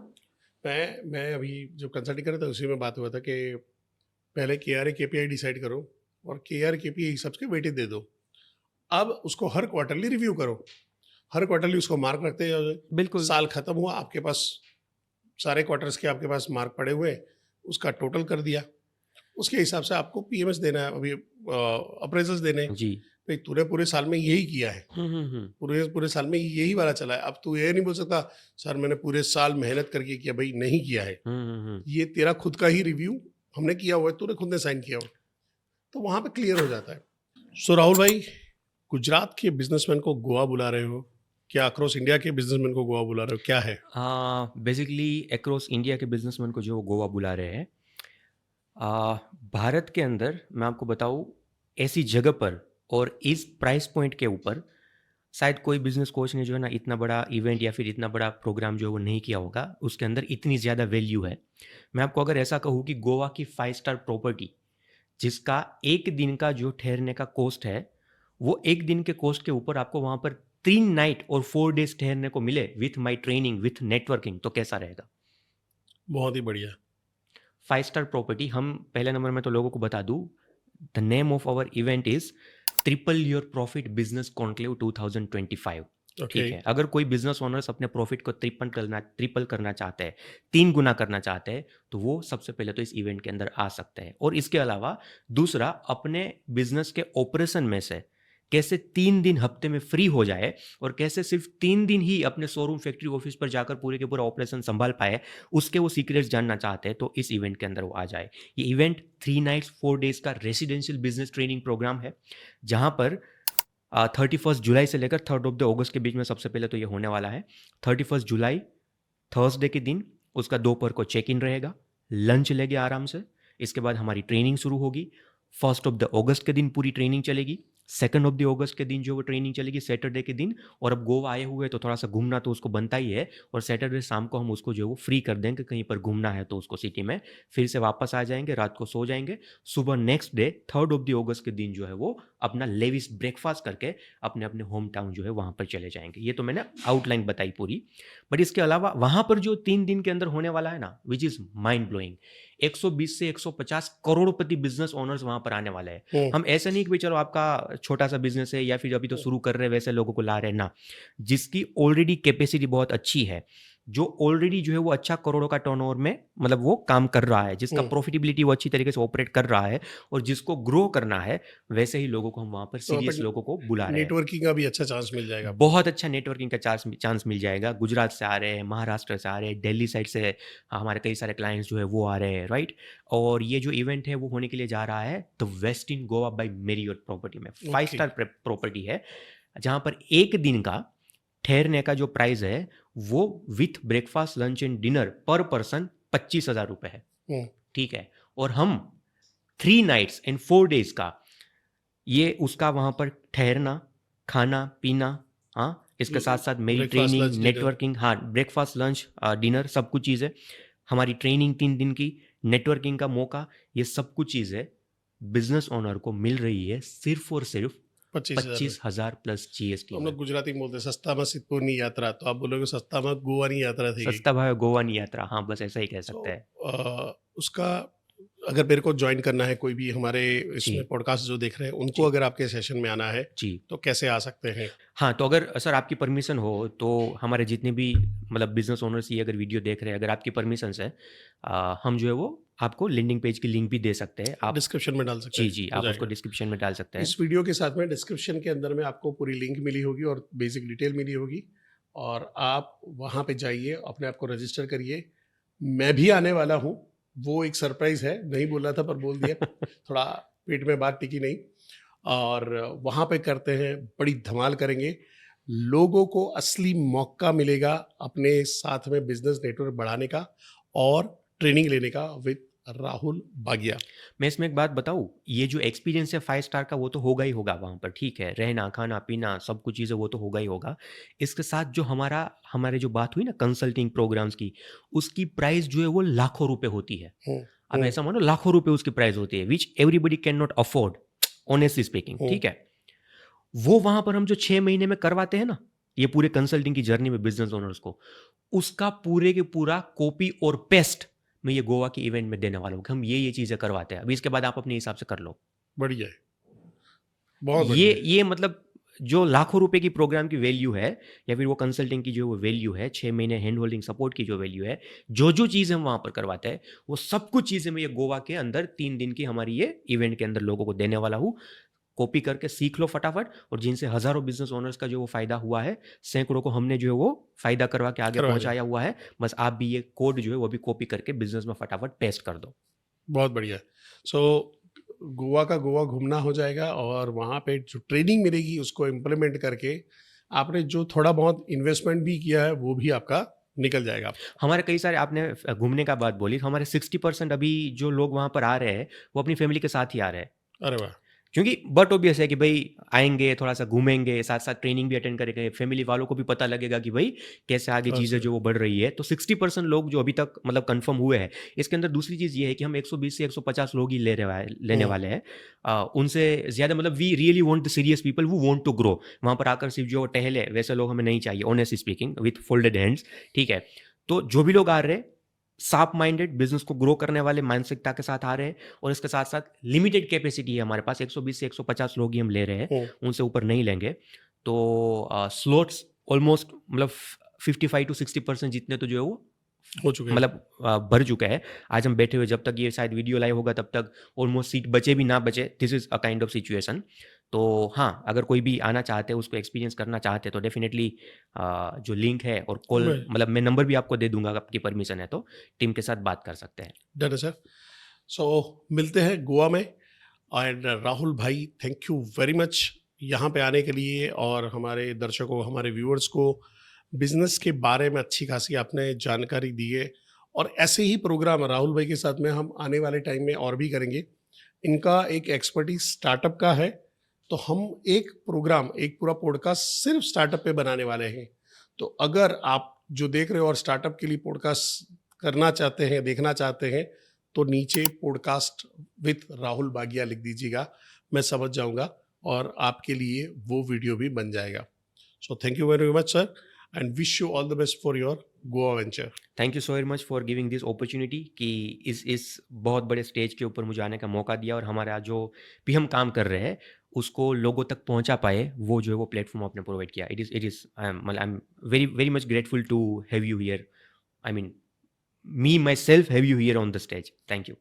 मैं अभी जब कंसल्टिंग कर रहा था उसी में बात हुआ था कि पहले KRA KPI डिसाइड करो और KRA KPI हिसाब से वेटेज दे दो। अब उसको हर क्वार्टरली रिव्यू करो। हर क्वार्टरली उसको मार्क रखते हैं, बिल्कुल। साल खत्म हुआ, आपके पास सारे क्वार्टर्स के आपके पास मार्क पड़े हुए हैं, उसका टोटल कर दिया, उसके हिसाब से आपको पीएमएस देना है, अभी अप्रेजल्स देने हैं। जी। भाई तूने पूरे साल में यही किया है, पूरे पूरे साल में यही वाला चला है, अब तू ये नहीं बोल सकता सर मैंने पूरे साल मेहनत करके किया, भाई नहीं किया है, ये तेरा खुद का ही रिव्यू हमने किया हुआ है, तूने खुद ने साइन किया हुआ, तो वहाँ पे क्लियर हो जाता है। सो राहुल भाई, गुजरात के बिजनेसमैन को गोवा बुला रहे हो, क्या अक्रॉस इंडिया के बिजनेसमैन को गोवा बुला रहे हो, क्या है? बेसिकली अक्रॉस इंडिया के बिजनेसमैन को जो वो गोवा बुला रहे हैं, भारत के अंदर मैं आपको बताऊँ ऐसी जगह पर और इस प्राइस पॉइंट के ऊपर शायद कोई बिजनेस कोच ने जो है ना इतना बड़ा इवेंट या फिर इतना बड़ा प्रोग्राम जो है वो नहीं किया होगा, उसके अंदर इतनी ज़्यादा वैल्यू है। मैं आपको अगर ऐसा कहूँ कि गोवा की 5 स्टार प्रॉपर्टी जिसका एक दिन का जो ठहरने का कॉस्ट है, वो एक दिन के कॉस्ट के ऊपर आपको वहाँ पर 3 नाइट और 4 डेज ठहरने को मिले with my training with networking, तो कैसा रहेगा? बहुत ही बढ़िया। 5 स्टार प्रॉपर्टी। हम पहले नंबर में तो लोगों को बता दूँ, the name of our event is triple your profit business conclave 2025। ठीक है, अगर कोई बिजनेस ओनर्स अपने प्रॉफिट को ट्रिपल करना चाहते हैं, 3 गुना करना चाहते हैं, तो वो सबसे पहले तो इस इवेंट के अंदर आ सकते हैं। और इसके अलावा दूसरा, अपने बिजनेस के ऑपरेशन में से कैसे 3 दिन हफ्ते में फ्री हो जाए और कैसे सिर्फ 3 दिन ही अपने शोरूम फैक्ट्री ऑफिस पर जाकर पूरे के पूरा ऑपरेशन संभाल पाए, उसके वो सीक्रेट्स जानना चाहते हैं, तो इस इवेंट के अंदर वो आ जाए। ये इवेंट 3 नाइट्स 4 डेज का रेसिडेंशियल बिजनेस ट्रेनिंग प्रोग्राम है, जहां पर 31 जुलाई से लेकर 3 अगस्त के बीच में सबसे पहले तो ये होने वाला है। 31 जुलाई थर्सडे के दिन उसका दोपहर को चेक इन रहेगा, लंच लेंगे आराम से, इसके बाद हमारी ट्रेनिंग शुरू होगी। 1 अगस्त के दिन पूरी ट्रेनिंग चलेगी, 2 अगस्त के दिन जो वो ट्रेनिंग चलेगी सैटरडे के दिन। और अब गोवा आए हुए तो थोड़ा सा घूमना तो उसको बनता ही है, और सैटरडे शाम को हम उसको जो है वो फ्री कर देंगे, कहीं पर घूमना है तो उसको सिटी में, फिर से वापस आ जाएंगे, रात को सो जाएंगे, सुबह नेक्स्ट डे 3 अगस्त के दिन जो है वो अपना लेविस ब्रेकफास्ट करके अपने अपने होम टाउन जो है वहाँ पर चले जाएंगे। ये तो मैंने आउटलाइन बताई पूरी, बट इसके अलावा वहाँ पर जो 3 दिन के अंदर होने वाला है ना, विच इज़ माइंड ब्लोइंग, 120 से 150 करोड़पति बिजनेस ओनर्स वहां पर आने वाले हैं। हम ऐसा नहीं कि भाई चलो आपका छोटा सा बिजनेस है या फिर अभी तो शुरू कर रहे हैं वैसे लोगों को ला रहे हैं ना, जिसकी ऑलरेडी कैपेसिटी बहुत अच्छी है, जो ऑलरेडी जो है वो अच्छा करोड़ों का टर्नओवर में मतलब वो काम कर रहा है, जिसका प्रॉफिटेबिलिटी वो अच्छी तरीके से ऑपरेट कर रहा है, और जिसको ग्रो करना है, वैसे ही लोगों को हम वहां पर सीरियस लोगों को बुला रहे हैं। नेटवर्किंग का भी अच्छा चांस मिल जाएगा, बहुत अच्छा नेटवर्किंग का चांस मिल जाएगा। गुजरात से आ रहे हैं, महाराष्ट्र से आ रहे हैं, दिल्ली साइड से हमारे कई सारे क्लाइंट्स जो है वो आ रहे हैं, राइट। और ये जो इवेंट है वो होने के लिए जा रहा है the Westin Goa by Marriott property में। 5 स्टार प्रॉपर्टी है, जहां पर एक दिन का ठहरने का जो प्राइस है वो with breakfast lunch and dinner पर पर्सन 25,000 रुपए है। ठीक है, और हम 3 नाइट्स एंड 4 डेज का ये उसका वहां पर ठहरना, खाना पीना, हाँ, इसके साथ साथ मेरी ट्रेनिंग, नेटवर्किंग, हाँ, ब्रेकफास्ट लंच डिनर सब कुछ चीज़ है, हमारी ट्रेनिंग 3 दिन की, नेटवर्किंग का मौका, ये सब कुछ चीज़ है बिजनेस ओनर को मिल रही है सिर्फ और सिर्फ 25,000 प्लस जीएसटी। हम लोग गुजराती में बोलते हैं सस्ता में सिद्धपुरनी यात्रा, तो आप बोलोगे सस्ता में गोवा नहीं यात्रा थी, सस्ता भाई गोवा नहीं यात्रा, हाँ बस ऐसा ही कह सकते हैं। उसका अगर मेरे को ज्वाइन करना है, कोई भी हमारे इसमें पॉडकास्ट जो देख रहे हैं उनको अगर आपके सेशन में आना है जी, तो कैसे आ सकते हैं? हाँ, तो अगर सर आपकी परमिशन हो तो हमारे जितने भी मतलब बिजनेस ओनर्स ये अगर वीडियो देख रहे हैं, अगर आपकी परमिशन से हम जो है वो आपको लैंडिंग पेज की लिंक भी दे सकते हैं, आप डिस्क्रिप्शन में डाल सकते हैं। जी, आप उसको डिस्क्रिप्शन में डाल सकते हैं। इस वीडियो के साथ में डिस्क्रिप्शन के अंदर में आपको पूरी लिंक मिली होगी और बेसिक डिटेल मिली होगी, और आप वहाँ पे जाइए, अपने आप को रजिस्टर करिए। मैं भी आने वाला हूँ, वो एक सरप्राइज है, नहीं बोल रहा था पर बोल दिया, थोड़ा पेट में बात टिकी नहीं, और वहाँ पे करते हैं, बड़ी धमाल करेंगे, लोगों को असली मौका मिलेगा अपने साथ में बिजनेस नेटवर्क बढ़ाने का और ट्रेनिंग लेने का विद राहुल बागिया। मैं इसमें एक बात बताऊँ, ये जो एक्सपीरियंस है 5 स्टार का वो तो होगा ही होगा वहाँ पर, ठीक है, रहना खाना पीना सब कुछ चीज़ें वो तो होगा ही होगा। इसके साथ जो हमारे जो बात हुई ना कंसल्टिंग प्रोग्राम्स की, उसकी प्राइस जो है वो लाखों रुपए होती है। अब ऐसा मानो लाखों रुपए उसकी प्राइस होती है, which everybody can not afford, honestly speaking, ठीक है। वो वहाँ पर हम जो 6 महीने में करवाते हैं ना, ये पूरे कंसल्टिंग की जर्नी में बिजनेस ओनर्स को, उसका पूरे के पूरा कॉपी और पेस्ट मैं ये गोवा के इवेंट में देने वाला हूँ कि हम ये चीजें करवाते हैं। अभी इसके बाद आप अपने हिसाब से कर लो। बढ़िया है, बहुत बढ़िया। ये मतलब जो लाखों रुपए की प्रोग्राम की वैल्यू है या फिर वो कंसल्टिंग की जो वो वैल्यू है, 6 महीने हैंड होल्डिंग सपोर्ट की जो वैल्यू है, जो चीज़ हम वहाँ पर करवाते हैं, वो सब कुछ चीज़ें मैं ये गोवा के अंदर 3 दिन की हमारी ये इवेंट के अंदर लोगों को देने वाला हूँ। कॉपी करके सीख लो फटाफट, और जिनसे हज़ारों बिज़नेस ओनर्स का जो वो फ़ायदा हुआ है, सैकड़ों को हमने जो है वो फ़ायदा करवा के आगे करवा दिया। पहुँचाया हुआ है। बस आप भी ये कोड जो है वो भी कॉपी करके बिज़नेस में फटाफट पेस्ट कर दो। बहुत बढ़िया। सो गोवा का गोवा घूमना हो जाएगा और वहाँ पे जो ट्रेनिंग मिलेगी उसको इम्प्लीमेंट करके आपने जो थोड़ा बहुत इन्वेस्टमेंट भी किया है वो भी आपका निकल जाएगा। हमारे कई सारे आपने घूमने का बात बोली, हमारे 60% अभी जो लोग वहाँ पर आ रहे हैं, वो अपनी फैमिली के साथ ही आ रहे हैं। अरे वाह! क्योंकि बट ऑब्वियस है कि भाई आएँगे, थोड़ा-सा घूमेंगे, साथ-साथ ट्रेनिंग भी अटेंड करेंगे, फैमिली वालों को भी पता लगेगा कि भाई कैसे आगे चीज़ें अच्छा, जो वो बढ़ रही है। तो 60% लोग जो अभी तक मतलब कन्फर्म हुए हैं। इसके अंदर दूसरी चीज़ ये है कि हम 120 से 150 लोग ही लेने ओह! वाले हैं। उनसे ज़्यादा मतलब we really want the serious people who want to grow. वहाँ पर आकर सिर्फ जो टहले, वैसे लोग हमें नहीं चाहिए, honestly speaking with folded hands, ठीक है? तो जो भी लोग आ रहे हैं, शार्प माइंडेड बिज़नेस को ग्रो करने वाले मानसिकता के साथ आ रहे हैं, और इसके साथ-साथ लिमिटेड कैपेसिटी है हमारे पास, 120 से 150 लोग ही हम ले रहे हैं, ओह! उनसे ऊपर नहीं लेंगे। तो स्लॉट्स ऑलमोस्ट मतलब 55 टू 60% जितने तो जो है वो हो चुके हैं। मतलब भर चुका है। आज हम बैठे हुए, जब तक ये शायद वीडियो लाइव होगा तब तक ऑलमोस्ट सीट बचे भी ना बचे, this is a kind of situation. तो हाँ, अगर कोई भी आना चाहते हैं, उसको एक्सपीरियंस करना चाहते हैं, तो डेफ़िनेटली जो लिंक है और कॉल, मैं मतलब मैं नंबर भी आपको दे दूँगा, आपकी परमिशन है तो, टीम के साथ बात कर सकते हैं। डन है सर। सो मिलते हैं गोवा में। एंड राहुल भाई, थैंक यू वेरी मच यहाँ पे आने के लिए और हमारे दर्शकों, हमारे व्यूअर्स को बिजनेस के बारे में अच्छी खासी आपने जानकारी दी है। और ऐसे ही प्रोग्राम राहुल भाई के साथ में हम आने वाले टाइम में और भी करेंगे। इनका एक एक्सपर्टीज स्टार्टअप का है, तो हम एक प्रोग्राम, एक पूरा पॉडकास्ट सिर्फ स्टार्टअप पे बनाने वाले हैं। तो अगर आप जो देख रहे हो और स्टार्टअप के लिए पॉडकास्ट करना चाहते हैं, देखना चाहते हैं, तो नीचे पॉडकास्ट विथ राहुल बागिया लिख दीजिएगा, मैं समझ जाऊंगा और आपके लिए वो वीडियो भी बन जाएगा। So thank you very much sir, and wish you all the best for your Goa venture. Thank you so very much for giving this opportunity कि इस बहुत बड़े स्टेज के ऊपर मुझे आने का मौका दिया, और हमारा जो भी हम काम कर रहे हैं उसको लोगों तक पहुंचा पाए, वो जो है वो प्लेटफॉर्म आपने प्रोवाइड किया। It is I am very very much grateful to have you here, I mean me myself have you here on the stage. Thank you.